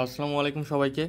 আসসালামু আলাইকুম সবাইকে।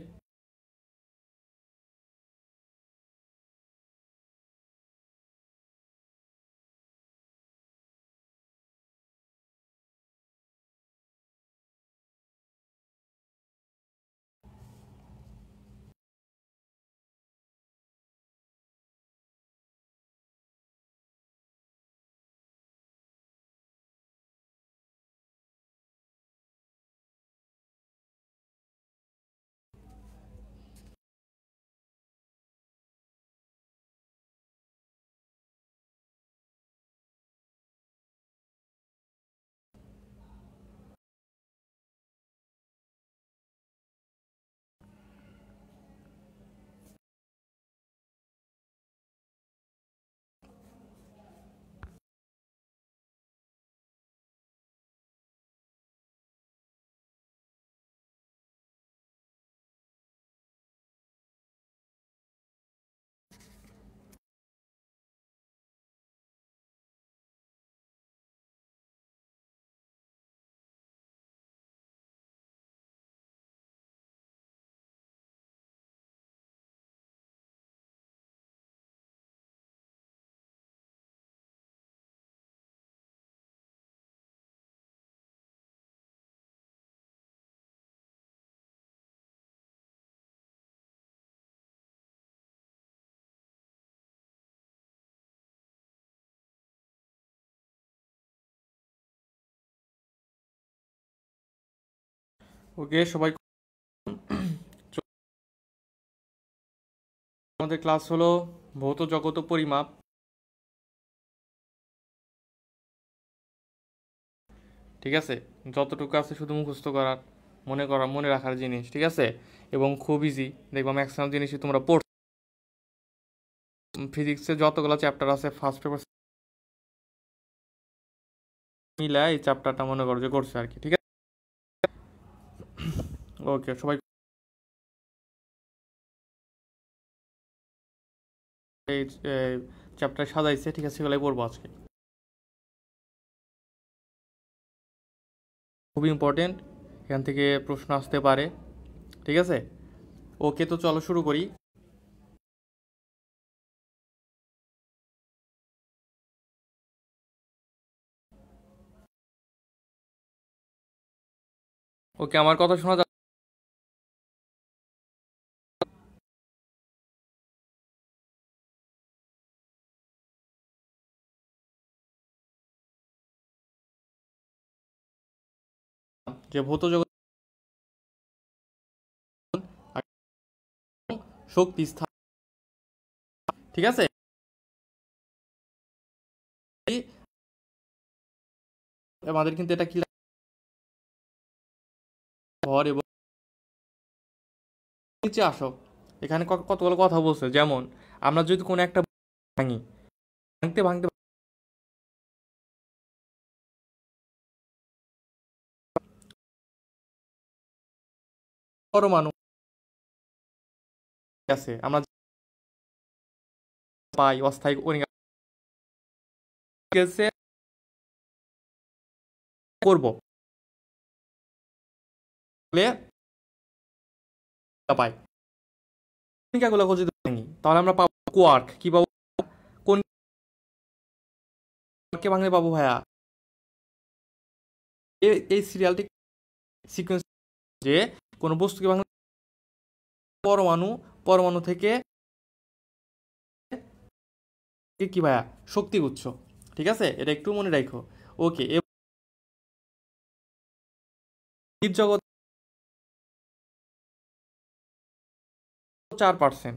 ওকে সবাই, আমাদের ক্লাস হলো ভৌত জগত ও পরিমাপ। ঠিক আছে, যতটুকু আছে শুধু মুখস্থ করার, মনে রাখার জিনিস। ঠিক আছে, এবং খুব ইজি, দেখবা ম্যাক্সিমাম জিনিসই তোমরা পড়ছো। ফিজিক্সে যতগুলো চ্যাপ্টার আছে ফার্স্ট পেপার মিলা এই চ্যাপ্টারটা মনে করো যে করছে আর কি। ঠিক আছে, ওকে সবাই এই চ্যাপ্টার সাজাইছে, ঠিক আছে, সেগুলাই পড়বো আজকে। খুবই ইম্পর্টেন্ট, এখান থেকে প্রশ্ন আসতে পারে। ঠিক আছে, ওকে তো চলো শুরু করি। ওকে, আমার কথা শোনা যাচ্ছে? যে ভৌত জগৎ শক্তি স্থান, ঠিক আছে? আমাদের কিন্তু এটা কি ভর এবং নিচে আসো, এখানে কতগুলো কথা বলছে, যেমন আমরা যদি কোনো একটা ভাঙি, ভাঙতে ভাঙতে পরমাণু আছে, আমরা পাই অস্থায়ী কণিকা করব পাই, কণিকাগুলো যদি ভাঙি তাহলে আমরা পাবো কোয়ার্ক। কি পাবো? কোয়ার্ককে ভাঙলে পাবো ভাইয়া এই সিরিয়ালটি সিকোয়েন্স, যে কোনো বস্তুকে ভাঙলে পরমাণু, পরমাণু থেকে কি ভাইয়া শক্তি উৎস, ঠিক আছে? এটা একটু মনে রাখো। ওকে, জীবজগৎ 4%,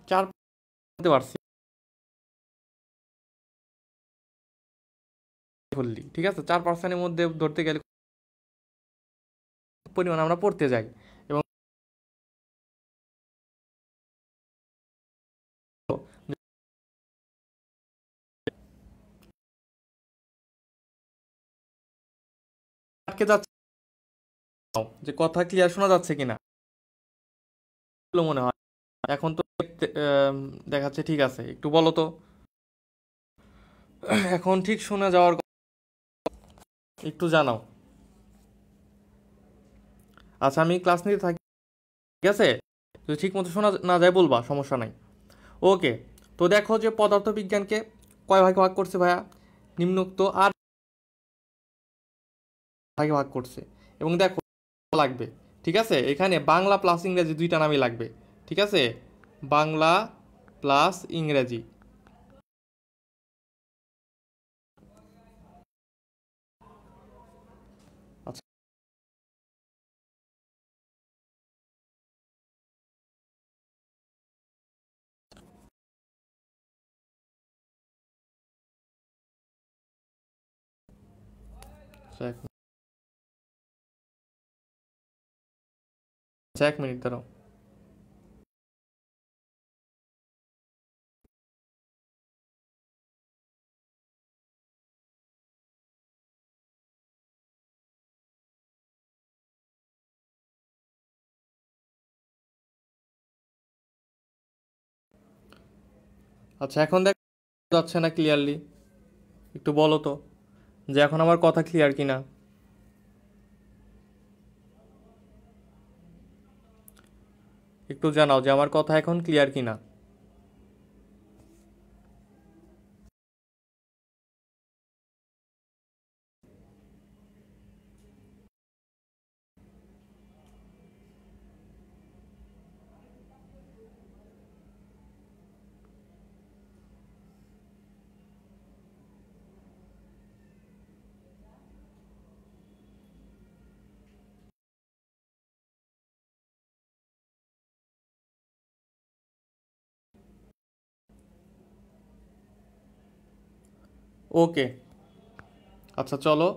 4 বলতে পারছি ফুললি, ঠিক আছে? 4%-এর মধ্যে ধরতে গেলে পরিমাণ আমরা পড়তে যাই, এবং আটকে যাচ্ছে, যে কথা ক্লিয়ার শোনা যাচ্ছে কিনা মনে হয়। এখন তো দেখাচ্ছে ঠিক আছে, একটু বলো তো এখন ঠিক শোনা যাওয়ার একটু জানাও। আচ্ছা, আমি ক্লাস নিতে থাকি, ঠিক আছে? যদি ঠিক মতো শোনা না যায় বলবা, সমস্যা নাই। ওকে, তো দেখো যে পদার্থবিজ্ঞানকে কয় ভাগে ভাগ করছে ভাইয়া? নিম্নোক্ত আর ভাগে ভাগ করছে, এবং দেখো লাগবে, ঠিক আছে? এখানে বাংলা প্লাস ইংরেজি দুইটা নামই লাগবে, ঠিক আছে? বাংলা প্লাস ইংরেজি। আচ্ছা, এক আচ্ছা, 1 মিনিট দাঁড়াও। আচ্ছা, এখন দেখ যাচ্ছে না ক্লিয়ারলি, একটু বলো তো যে এখন আমার কথা ক্লিয়ার কিনা। একটু জানাও যে আমার কথা এখন ক্লিয়ার কিনা। ওকে, আচ্ছা চলো,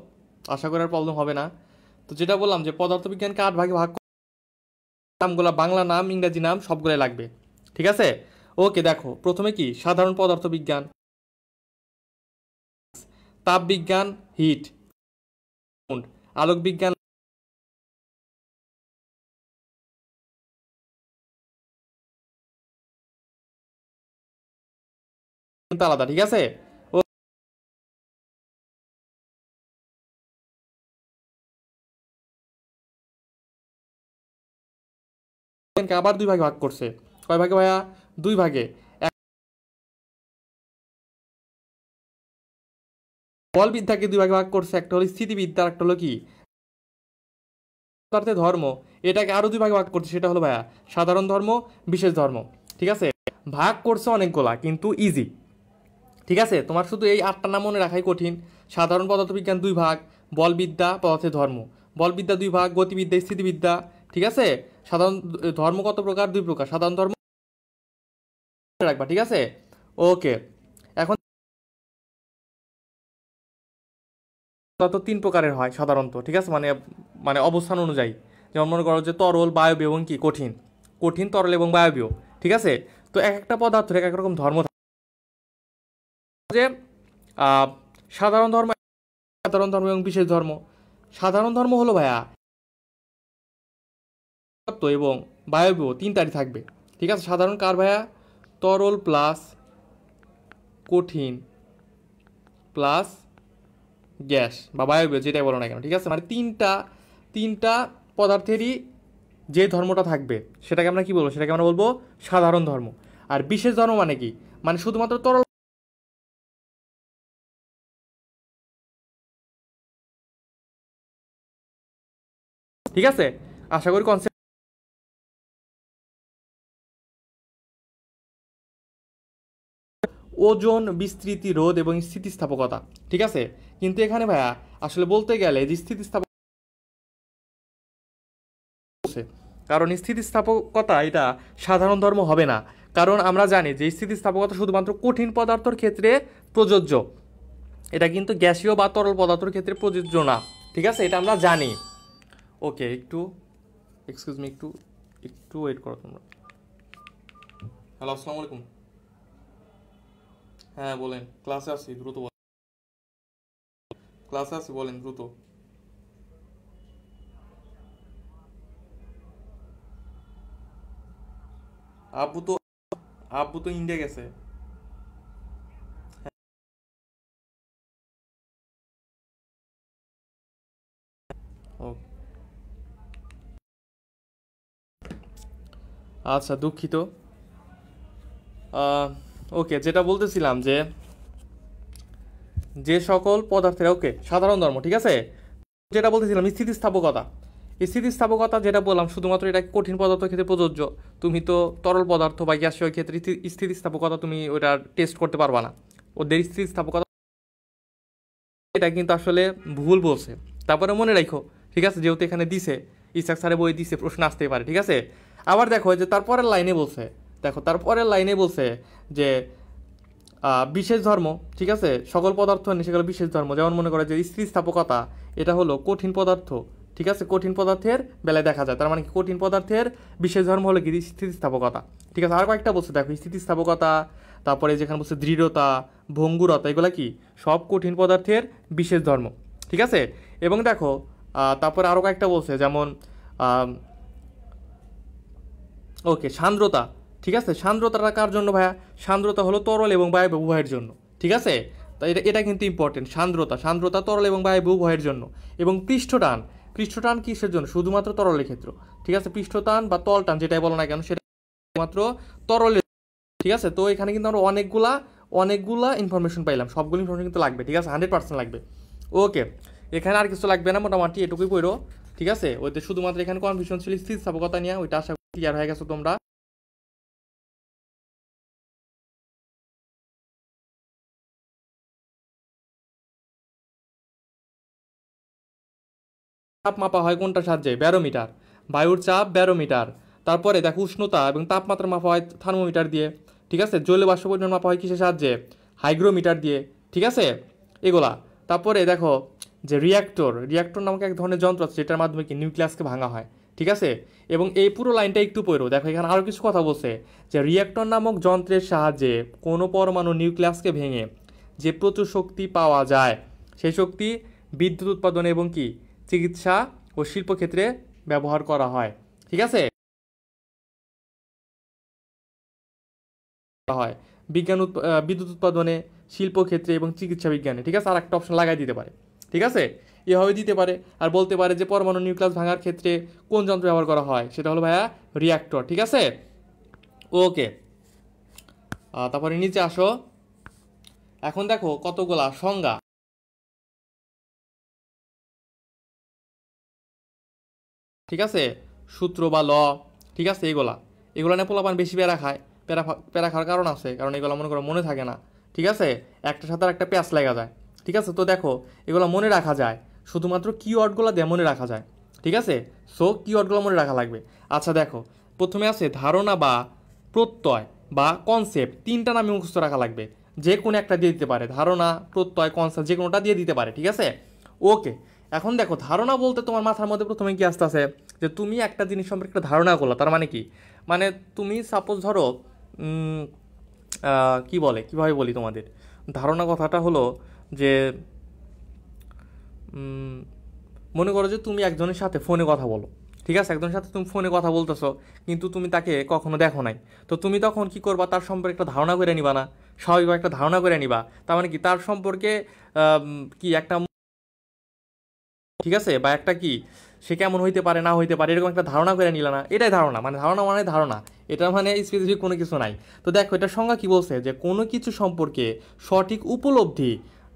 আশা করি আর প্রবলেম হবে না। তো যেটা বললাম যে পদার্থবিজ্ঞানকে 8 ভাগে ভাগ, নামগুলো বাংলা নাম ইংরেজি নাম সবগুলো লাগবে, ঠিক আছে? ওকে, দেখো প্রথমে কি সাধারণ পদার্থবিজ্ঞান, তাপবিজ্ঞান হিট, আলোক বিজ্ঞান কিন্তু আলাদা, ঠিক আছে? ও আবার 2 ভাগে ভাগ করছে, কয় ভাগে ভাইয়া? 2 ভাগে। বলবিদ্যাকে দুই ভাগে ভাগ করছে, একটা হলো স্থিতিবিদ্যা, একটা হলো কি পদার্থে ধর্ম। এটাকে আরো দুই ভাগে ভাগ করছে, সেটা হলো ভাইয়া সাধারণ ধর্ম, বিশেষ ধর্ম। ঠিক আছে, ভাগ করছে অনেকগুলা কিন্তু ইজি। ঠিক আছে, তোমার শুধু এই 8টা নাম মনে রাখাই কঠিন। সাধারণ পদার্থবিজ্ঞান 2 ভাগ, বলবিদ্যা, পদার্থের ধর্ম। বলবিদ্যা 2 ভাগ, গতিবিদ্যা, স্থিতিবিদ্যা। ঠিক আছে, সাধারণ ধর্ম কত প্রকার? 2 প্রকার। সাধারণ ধর্ম রাখবা, ঠিক আছে। ওকে, এখন তত 3 প্রকারের হয় সাধারণত, ঠিক আছে, মানে মানে অবস্থান অনুযায়ী। যেমন মনে করো যে তরল, বায়বীয় এবং কি কঠিন। কঠিন, তরল এবং বায়বীয়। ঠিক আছে, তো এক একটা পদার্থের এক এক রকম ধর্ম থাকে। যে আহ, সাধারণ ধর্ম, সাধারণ ধর্ম এবং বিশেষ ধর্ম। সাধারণ ধর্ম হলো ভাইয়া এবং বায়বীয় 3টারই থাকবে। ঠিক আছে, সাধারণ কার ভাইয়া? তরল প্লাস কঠিন প্লাস গ্যাস বা বায়বীয়, যেটাই বলো না কেন। ঠিক আছে, মানে তিনটা পদার্থেরই যে ধর্মটা থাকবে সেটাকে আমরা কি বলবো? সেটাকে আমরা বলবো সাধারণ ধর্ম। আর বিশেষ ধর্ম মানে কি? মানে শুধুমাত্র তরল। ঠিক আছে, আশা করি কনসেপ্ট। ওজন, বিস্তৃতি, রোধ এবং স্থিতিস্থাপকতা। ঠিক আছে, কিন্তু এখানে ভাইয়া আসলে বলতে গেলে যে স্থিতিস্থাপক, কারণ স্থিতিস্থাপকতা এটা সাধারণ ধর্ম হবে না। কারণ আমরা জানি যে স্থিতিস্থাপকতা শুধুমাত্র কঠিন পদার্থের ক্ষেত্রে প্রযোজ্য, এটা কিন্তু গ্যাসীয় বা তরল পদার্থের ক্ষেত্রে প্রযোজ্য না। ঠিক আছে, এটা আমরা জানি। ওকে, একটু এক্সকিউজ মি, একটু একটু ওয়েট করো তোমরা। হ্যালো, আসসালামু আলাইকুম। হ্যাঁ বলেন, ক্লাসে আছি, দ্রুত বলেন। ক্লাসে আছি, বলেন দ্রুত। আব্বু তো আব্বু তো ইন্ডিয়া গেছে। ও আচ্ছা, দুঃখিত। ওকে, যেটা বলতেছিলাম যে যে সকল পদার্থের, ওকে, সাধারণ ধর্ম। ঠিক আছে, যেটা বলতেছিলাম স্থিতিস্থাপকতা। স্থিতিস্থাপকতা যেটা বললাম শুধুমাত্র এটা কঠিন পদার্থের ক্ষেত্রে প্রযোজ্য। তুমি তো তরল পদার্থ বা গ্যাসীয় ক্ষেত্রে স্থিতিস্থাপকতা তুমি ওটা টেস্ট করতে পারবা না। ওদের স্থিতিস্থাপকতা এটা কিন্তু আসলে ভুল বলছে। তারপরে মনে রাখো, ঠিক আছে, যেহেতু এখানে দিছে, ইসাক স্যারে বই দিছে, প্রশ্ন আসতেই পারে। ঠিক আছে, আবার দেখো যে তারপরের লাইনে বলছে, দেখো তারপরের লাইনে বলছে যে বিশেষ ধর্ম। ঠিক আছে, সকল পদার্থ নেই সেগুলো বিশেষ ধর্ম। যেমন মনে করে যে স্থিতিস্থাপকতা এটা হলো কঠিন পদার্থ। ঠিক আছে, কঠিন পদার্থের বেলায় দেখা যায়, তার মানে কি কঠিন পদার্থের বিশেষ ধর্ম হলো কি স্থিতিস্থাপকতা। ঠিক আছে, আর কয়েকটা বলছে দেখো, স্থিতিস্থাপকতা, তারপরে যেখানে বলছে দৃঢ়তা, ভঙ্গুরতা, এগুলো কি সব কঠিন পদার্থের বিশেষ ধর্ম। ঠিক আছে, এবং দেখো তারপরে আরও কয়েকটা বলছে, যেমন ওকে সান্দ্রতা। ঠিক আছে, সান্দ্রতাটা কার জন্য ভাইয়া? সান্দ্রতা হলো তরল এবং বায়ু উভয়ের জন্য। ঠিক আছে, তো এটা এটা কিন্তু ইম্পর্টেন্ট। সান্দ্রতা তরল এবং বায়ু উভয়ের জন্য। এবং পৃষ্ঠটান, পৃষ্ঠটান কিসের জন্য? শুধুমাত্র তরলের ক্ষেত্র। ঠিক আছে, পৃষ্ঠটান বা তলটান যেটাই বলো না কেন, সেটা মাত্র তরলের। ঠিক আছে, তো এখানে কিন্তু আমরা অনেকগুলা ইনফরমেশন পাইলাম। সবগুলো ইনফরমেশন কিন্তু লাগবে। ঠিক আছে, 100% লাগবে। ওকে, এখানে আর কিছু লাগবে না, মোটামুটি এটুকুই পড়ো। ঠিক আছে, ওইতে শুধুমাত্র এখানে কনফিউশন ছিল স্থিতিস্থাপকতা নিয়ে, ওইটা আশা করি ক্লিয়ার হয়ে গেছো তোমরা। চাপ মাপা হয় কোনটার সাহায্যে? ব্যারোমিটার। বায়ুর চাপ ব্যারোমিটার। তারপরে দেখো উষ্ণতা এবং তাপমাত্রা মাপা হয় থার্মোমিটার দিয়ে। ঠিক আছে, জলীয় বাষ্প পরিমাণ মাপা হয় কিসের সাহায্যে? হাইগ্রোমিটার দিয়ে। ঠিক আছে, এগুলা। তারপরে দেখো যে রিয়াক্টর নামক এক ধরনের যন্ত্র আছে যেটার মাধ্যমে কি নিউক্লিয়াসকে ভাঙা হয়। ঠিক আছে, এবং এই পুরো লাইনটা একটু পড়ো, দেখো এখানে আরও কিছু কথা বলছে যে রিয়াক্টর নামক যন্ত্রের সাহায্যে কোনো পরমাণু নিউক্লিয়াসকে ভেঙে যে প্রচুর শক্তি পাওয়া যায়, সেই শক্তি বিদ্যুৎ উৎপাদনে এবং কি চিকিৎসা ও শিল্পক্ষেত্রে ব্যবহার করা হয়। ঠিক আছে, হয় বিদ্যুৎ উৎপাদনে, শিল্পক্ষেত্রে এবং চিকিৎসা বিজ্ঞানে। ঠিক আছে, আর একটা অপশন লাগাই দিতে পারে। ঠিক আছে, এভাবে দিতে পারে। আর বলতে পারে যে পরমাণু নিউক্লিয়াস ভাঙার ক্ষেত্রে কোন যন্ত্র ব্যবহার করা হয়, সেটা হলো ভাইয়া রিয়াক্টর। ঠিক আছে, ওকে, তারপরে নিচে আসো। এখন দেখো কতগুলা সংজ্ঞা ঠিক আছে, সূত্র বা ল, ঠিক আছে, এগুলো নিয়ে পোলাপান বেশি প্যারা খায়। প্যারা খাওয়ার কারণ আছে, কারণ এগুলো মনে করো মনে থাকে না, ঠিক আছে, একটার সাথে একটা প্যাঁচ লেগে যায়, ঠিক আছে। তো দেখো এগুলো মনে রাখা যায় শুধুমাত্র কিওয়ার্ডগুলো দিয়ে মনে রাখা যায়, ঠিক আছে। সো কিওয়ার্ডগুলো মনে রাখা লাগবে। আচ্ছা দেখো, প্রথমে আছে ধারণা বা প্রত্যয় বা কনসেপ্ট, তিনটা নামে মুখস্থ রাখা লাগবে, যে কোনো একটা দিয়ে দিতে পারে, ধারণা, প্রত্যয়, কনসেপ্ট, যে কোনোটা দিয়ে দিতে পারে, ঠিক আছে। ওকে, এখন দেখো ধারণা বলতে তোমার মাথার মধ্যে প্রথমে কি আসতেছে, যে তুমি একটা জিনিস সম্পর্কে একটা ধারণা করলো, তার মানে কি, মানে তুমি সাপোজ ধরো কি বলে, কীভাবে বলি তোমাদের, ধারণা কথাটা হলো যে মনে করো যে তুমি একজনের সাথে ফোনে কথা বলো, ঠিক আছে, একজনের সাথে তুমি ফোনে কথা বলতেছো, কিন্তু তুমি তাকে কখনো দেখো নাই। তো তুমি তখন কি করবা, তার সম্পর্কে একটা ধারণা করে নিবা না, স্বাভাবিকভাবে একটা ধারণা করে নিবা। তার মানে কি, তার সম্পর্কে কি একটা, ঠিক আছে, বা একটা কি, সে কেমন হইতে পারে না হইতে পারে, এরকম একটা ধারণা করে নিলা না, এটাই ধারণা। মানে ধারণা, এটা মানে স্পেসিফিক কোনো কিছু নাই। তো দেখো এটার সংজ্ঞা কি বলছে, যে কোনো কিছু সম্পর্কে সঠিক উপলব্ধি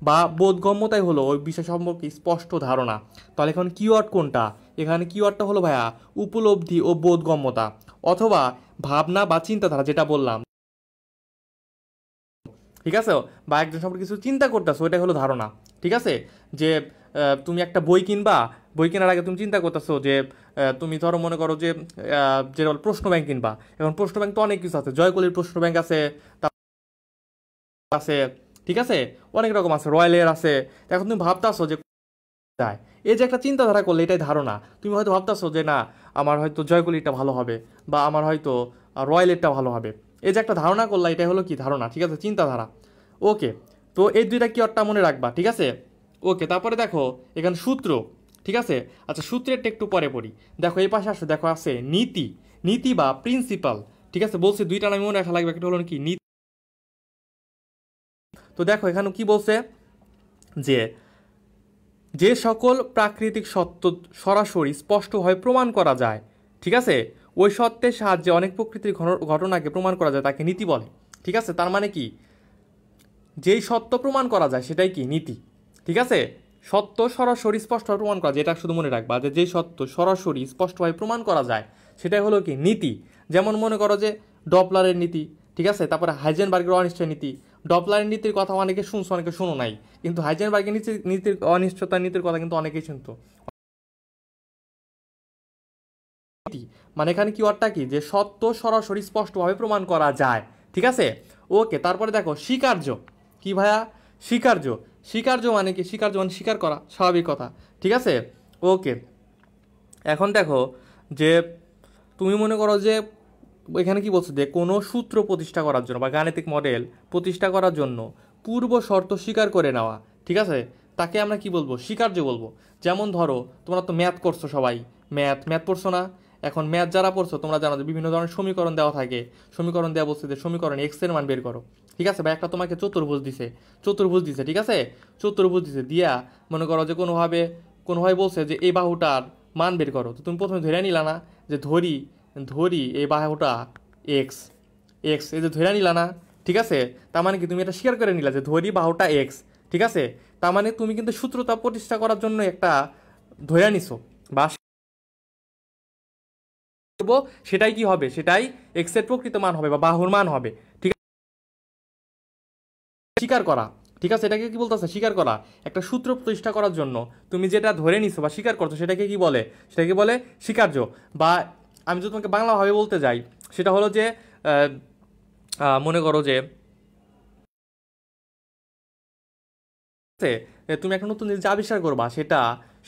বা বোধগম্যতাই হলো ওই বিষয় সম্পর্কে স্পষ্ট ধারণা। তাহলে এখন কিওয়ার্ড কোনটা, এখানে কিওয়ার্ডটা হলো ভাইয়া উপলব্ধি ও বোধগম্যতা, অথবা ভাবনা বা চিন্তাধারা, যেটা বললাম, ঠিক আছে, বা একজন সম্পর্কে কিছু চিন্তা করতেছো, ওইটাই হলো ধারণা, ঠিক আছে। যে তুমি একটা বই কিনবা, বই কেনার আগে তুমি চিন্তা করতেছো যে তুমি ধরো মনে করো যে যেটা বল প্রশ্ন ব্যাংক কিনবা। এখন প্রশ্ন ব্যাংক তো অনেক কিছু আছে, জয়কলির প্রশ্ন ব্যাংক আছে, আছে, ঠিক আছে, অনেক রকম আছে, রয়্যালের আছে। এখন তুমি ভাবতেছো যে যায়, এই যে একটা চিন্তাধারা করলে, এটাই ধারণা। তুমি হয়তো ভাবতেছো যে না, আমার হয়তো জয়কলিটা ভালো হবে, বা আমার হয়তো রয়্যালেরটা ভালো হবে। এই যে একটা ধারণা করলা, এটাই হলো কি ধারণা, ঠিক আছে, চিন্তাধারা। ওকে, তো এই দুইটা কিওয়ার্ডটা মনে রাখবা, ঠিক আছে। ওকে, তারপরে দেখো এখানে সূত্র, ঠিক আছে। আচ্ছা সূত্রেরটা একটু পরে পড়ি। দেখো এই পাশে আসো, দেখো আছে নীতি, নীতি বা প্রিন্সিপাল, ঠিক আছে। বলছে দুইটা নামে মনে রাখা লাগবে, একটা হলো কি নীতি। তো দেখো এখানে কি বলছে, যে যে সকল প্রাকৃতিক সত্য সরাসরি স্পষ্টভাবে প্রমাণ করা যায়, ঠিক আছে, ওই সত্যের সাহায্যে অনেক প্রকৃতির ঘটনাকে প্রমাণ করা যায়, তাকে নীতি বলে, ঠিক আছে। তার মানে কি, যেই সত্য প্রমাণ করা যায় সেটাই কি নীতি, ঠিক আছে। সত্য সরাসরি স্পষ্টভাবে প্রমাণ করা যায়, এটা শুধু মনে রাখবা, যে যেই সত্য সরাসরি স্পষ্টভাবে প্রমাণ করা যায় সেটাই হলো কি নীতি। যেমন মনে করো যে ডপলারের নীতি, ঠিক আছে, তারপরে হাইজেনবার্গের অনিশ্চয় নীতি। ডপলারের নীতির কথা অনেকে শুনছো, অনেকে শুনো নাই, কিন্তু হাইজেনবার্গের নীতির অনিশ্চয়তার নীতির কথা কিন্তু অনেকেই শুনতো। মানে এখানে কি অর্থটা কি, যে সত্য সরাসরি স্পষ্টভাবে প্রমাণ করা যায়, ঠিক আছে। ওকে, তারপরে দেখো স্বীকার্য, কি ভাইয়া, স্বীকার্য, স্বীকার্য মানে কি, স্বীকার্য মানে স্বীকার করা, স্বাভাবিক কথা, ঠিক আছে। ওকে, এখন দেখো যে তুমি মনে করো যে এখানে কি বলছো, যে কোনো সূত্র প্রতিষ্ঠা করার জন্য বা গাণিতিক মডেল প্রতিষ্ঠা করার জন্য পূর্ব শর্ত স্বীকার করে নেওয়া, ঠিক আছে, তাকে আমরা কি বলবো, স্বীকার্য বলবো। যেমন ধরো তোমরা তো ম্যাথ করছো সবাই, ম্যাথ পড়ছো না, এখন ম্যাথ যারা পড়ছো তোমরা জানো যে বিভিন্ন ধরনের সমীকরণ দেওয়া থাকে, সমীকরণ দেওয়া বলছে যে সমীকরণ এক্স এর মান বের করো, ঠিক আছে, বা একটা তোমাকে চতুর্ভুজ দিছে, ঠিক আছে, চতুর্ভুজ দিছে দিয়া মনে করো যে কোনোভাবে বলছে যে এই বাহুটার মান বের করো। তো তুমি প্রথমে ধরে নিলা না, যে ধরি এই বাহুটা এক্স, এই যে ধরে নিলা না, ঠিক আছে। তার মানে কি তুমি এটা স্বীকার করে নিলা যে ধরি বাহুটা এক্স, ঠিক আছে। তার মানে তুমি কিন্তু সূত্রতা প্রতিষ্ঠা করার জন্য একটা ধরে নিছো, বা সেটাই কি হবে, সেটাই এক্স এর প্রকৃত মান হবে বা বাহুর মান হবে, ঠিক আছে, স্বীকার করা, ঠিক আছে। এটাকে কি বলতেছে, স্বীকার করা। একটা সূত্র প্রতিষ্ঠা করার জন্য তুমি যেটা ধরে নিছো বা স্বীকার করছো, সেটাকে কি বলে, সেটাকে বলে স্বীকার্য। বা আমি যদি তোমাকে বাংলাভাবে বলতে যাই, সেটা হলো যে মনে করো যে তুমি একটা নতুন জিনিস আবিষ্কার করবা,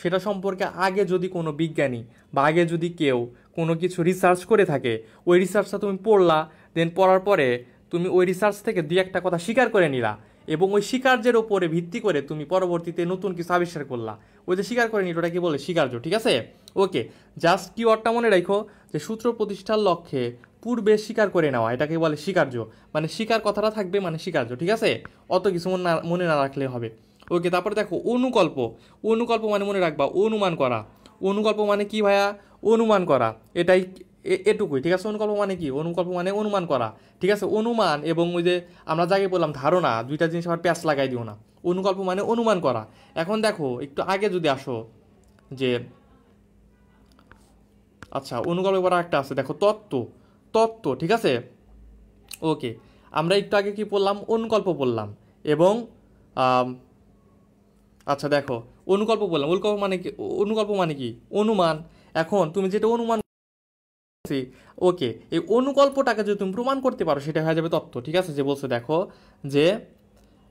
সেটা সম্পর্কে আগে যদি কোনো বিজ্ঞানী বা আগে যদি কেউ কোনো কিছু রিসার্চ করে থাকে, ওই রিসার্চটা তুমি পড়লা, দেন পড়ার পরে তুমি ওই রিসার্চ থেকে দুই একটা কথা স্বীকার করে নিলা, এবং ওই স্বীকার্যের ওপরে ভিত্তি করে তুমি পরবর্তীতে নতুন কিছু আবিষ্কার করলা, ওই যে স্বীকার করে নিল, ওটা কি বলে, স্বীকার্য, ঠিক আছে। ওকে, জাস্ট কি ওয়ার্ডটা মনে রাখো, যে সূত্র প্রতিষ্ঠার লক্ষ্যে পূর্বে স্বীকার করে নেওয়া, এটাকে বলে স্বীকার্য। মানে স্বীকার কথাটা থাকবে, মানে স্বীকার্য, ঠিক আছে। অত কিছু মনে না রাখলে হবে। ওকে, তারপরে দেখো অনুকল্প মানে মনে রাখবা অনুমান করা। অনুকল্প মানে কি ভাইয়া, অনুমান করা, এটাই এটুকুই, ঠিক আছে। অনুকল্প মানে কি, অনুকল্প মানে অনুমান করা, ঠিক আছে। অনুমান এবং ওই যে আমরা যাকে বললাম ধারণা, দুইটা জিনিস আবার প্যাঁচ লাগাই দিও না। অনুকল্প মানে অনুমান করা। এখন দেখো একটু আগে যদি আসো, যে আচ্ছা অনুকল্প এবার একটা আছে দেখো তত্ত্ব, তত্ত্ব ঠিক আছে। ওকে, আমরা একটু আগে কি পড়লাম, অনুকল্প পড়লাম এবং আম, আচ্ছা দেখো অনুকল্প বললাম, অনুকল্প মানে কি, অনুকল্প মানে কি অনুমান। এখন তুমি যেটা অনুমান করছি, ওকে, এই অনুকল্পটাকে যদি তুমি প্রমাণ করতে পারো সেটা হয়ে যাবে তত্ত্ব, ঠিক আছে। যে বলছে দেখো যে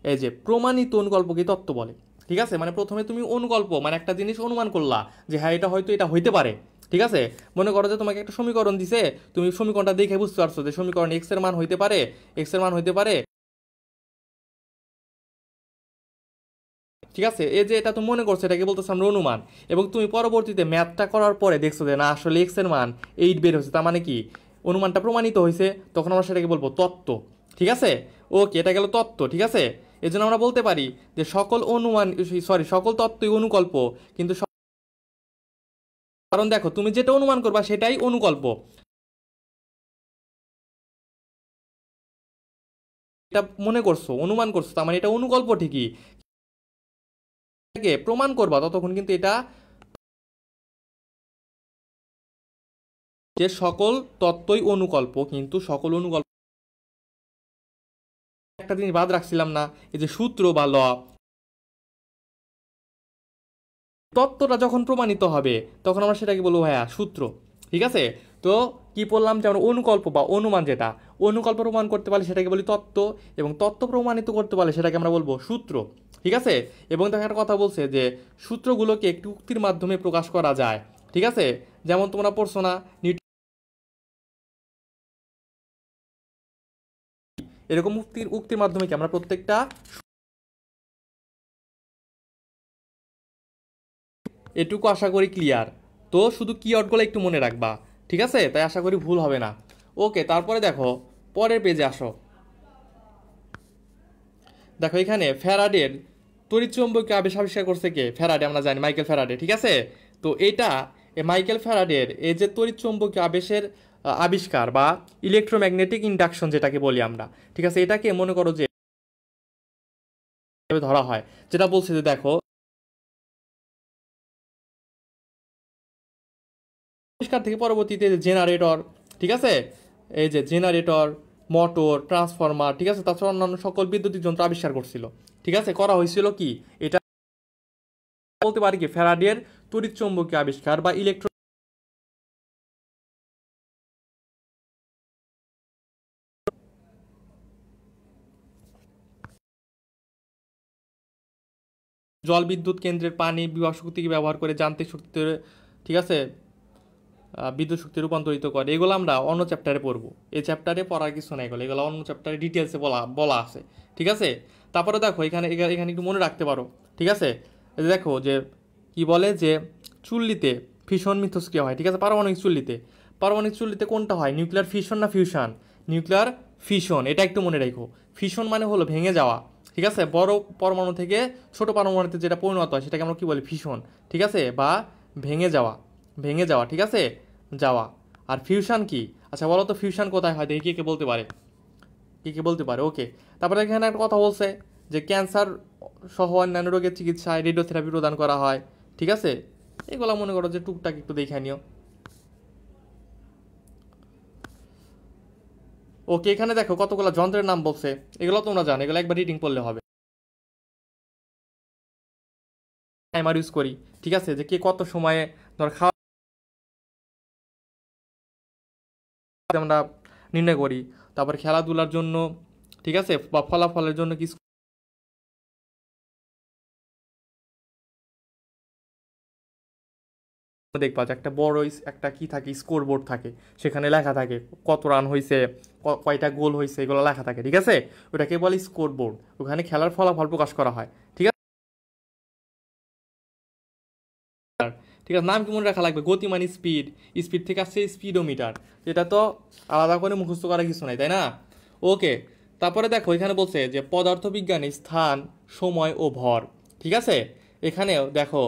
এই যে প্রমাণিত অনুকল্পকে তত্ত্ব বলে, ঠিক আছে। মানে প্রথমে তুমি অনুকল্প মানে একটা জিনিস অনুমান করলা যে হ্যাঁ এটা হয়তো এটা হইতে পারে, ঠিক আছে। মনে করো যে তোমাকে একটা সমীকরণ দিছে, তুমি সমীকরণটা দেখে বুঝতে পারছো যে সমীকরণ এক্স এর মান হইতে পারে, এক্স এর মান হইতে পারে, ঠিক আছে। এই যে এটা তুমি মনে করছো এটাকে বলতেছে আমরা অনুমান, এবং তুমি পরবর্তীতে ম্যাথটা করার পরে দেখছো যে না আসলে এক্স এর মান 8 বের হয়েছে, তার মানে কি অনুমানটা প্রমাণিত হয়েছে, তখন আমরা সেটাকে বলবো তত্ত্ব, ঠিক আছে। ওকে, এটা গেল তত্ত্ব, ঠিক আছে। এই জন্য আমরা বলতে পারি যে সকল অনুমান, সরি সকল তত্ত্বই অনুকল্প, কিন্তু কারণ দেখো তুমি যেটা অনুমান করবা সেটাই অনুকল্প, এটা মনে করছো অনুমান করছো তার মানে এটা অনুকল্প ঠিকই, এটাকে প্রমাণ করবা ততক্ষণ কিন্তু এটা, যে সকল তত্ত্বই অনুকল্প কিন্তু সকল অনুকল্প, একটা জিনিস বাদ রাখছিলাম না, এই যে সূত্র বা ল, তত্ত্বটা যখন প্রমাণিত হবে তখন আমরা সেটাকে বলবো ভাইয়া সূত্র, ঠিক আছে। তো কি বললাম যে আমরা অনুকল্প বা অনুমান, যেটা অনুকল্প প্রমাণ করতে পারলে সেটাকে বলি তত্ত্ব, এবং তত্ত্ব প্রমাণিত করতে পারলে সেটাকে আমরা বলবো সূত্র, ঠিক আছে। এবং দেখো একটা কথা বলছে যে সূত্রগুলোকে একটি উক্তির মাধ্যমে প্রকাশ করা যায়, ঠিক আছে। যেমন তোমরা পড়ছো না এরকম উক্তির উক্তির মাধ্যমে কি আমরা প্রত্যেকটা, এটুকু আশা করি ক্লিয়ার। তো শুধু কিওয়ার্ডগুলো একটু মনে রাখবা, ঠিক আছে, তাই আশা করি ভুল হবে না। ওকে, তারপরে দেখো পরের পেজে আসো, দেখো এখানে ফ্যারাডের তড়িৎচুম্বকীয় আবেশ আবিষ্কার করছে কে, ফ্যারাডে, আমরা জানি মাইকেল ফ্যারাডে, ঠিক আছে। তো এটা মাইকেল ফ্যারাডের এই যে তড়িৎচুম্বকীয় আবেশের আবিষ্কার বা ইলেকট্রোম্যাগনেটিক ইন্ডাকশন যেটাকে বলি আমরা, ঠিক আছে, এটাকে মনে করো যে ধরা হয়, যেটা বলছে যে দেখো আবিষ্কার থেকে পরবর্তীতে জেনারেটর, ঠিক আছে, এই যে জেনারেটর, মোটর, ট্রান্সফরমার, ঠিক আছে, তাছাড়া অন্যান্য সকল বৈদ্যুতিক যন্ত্র আবিষ্কার করছিল, ঠিক আছে। করা হয়েছিল কি এটা বলতে পারি কি ফ্যারাডের তড়িৎ চৌম্বকীয় আবিষ্কার বা ইলেকট্রো, জল বিদ্যুৎ কেন্দ্রের পানি বিভব শক্তিকে ব্যবহার করে যান্ত্রিক শক্তিতে, ঠিক আছে, বিদ্যুৎ শক্তি রূপান্তরিত করে, এগুলো আমরা অন্য চ্যাপ্টারে পড়বো, এই চ্যাপ্টারে পড়ার কিছু নাই, এগুলো এগুলো অন্য চ্যাপ্টারে ডিটেলসে বলা বলা আছে, ঠিক আছে। তারপরে দেখো এখানে এখানে একটু মনে রাখতে পারো, ঠিক আছে। এই যে দেখো যে কি বলে যে চুল্লিতে ফিশন মিথস্ক্রিয়া হয়, ঠিক আছে, পারমাণবিক চুল্লিতে, পারমাণবিক চুল্লিতে কোনটা হয়, নিউক্লিয়ার ফিশন না ফিউশন, নিউক্লিয়ার ফিশন, এটা একটু মনে রাখো। ফিশন মানে হলো ভেঙে যাওয়া, ঠিক আছে, বড় পরমাণু থেকে ছোট পরমাণুতে যেটা পরিণত হয় সেটাকে আমরা কি বলি ফিশন, ঠিক আছে, বা ভেঙে যাওয়া, ভেঙে যাওয়া, ঠিক আছে, যাওয়া। আর ফিউশন কি, আচ্ছা বলো তো ফিউশন কোথায় হয়, দেখি কে কে বলতে পারে, কে কে বলতে পারে। ওকে, তারপরে এখানে একটা কথা বলছে যে ক্যান্সার সহ অন্যান্য রোগের চিকিৎসায় রেডিওথেরাপি প্রদান করা হয়, ঠিক আছে। এগুলো মনে করো যে টুকটাক একটু দেখে নিও। ওকে, এখানে দেখো কতগুলো যন্ত্রের নাম বলছে, এগুলো তোমরা জানো, এগুলো একবার রিডিং করলে হবে। টাইমার ইউজ করি, ঠিক আছে, যে কে কত সময়ে ধর খাওয়া আমরা নির্ণয় করি। তারপর খেলাধুলার জন্য, ঠিক আছে, বা ফলাফলের জন্য কি দেখবা যে একটা বড় একটা কি থাকে স্কোর বোর্ড থাকে, সেখানে লেখা থাকে কত রান হয়েছে, কয়টা গোল হয়েছে, এগুলো লেখা থাকে, ঠিক আছে। ওটাকে বলে স্কোর বোর্ড, ওখানে খেলার ফলাফল প্রকাশ করা হয়, ঠিক আছে। ঠিক আছে, নাম কি মনে রাখা লাগবে, গতি মানে স্পিড, স্পিড থেকে আসছে স্পিডোমিটার, এটা তো আলাদা করে মুখস্থ করার কিছু নাই, তাই না। ওকে, তারপরে দেখো এখানে বলছে যে পদার্থবিজ্ঞানী স্থান, সময় ও ভর, ঠিক আছে। এখানেও দেখো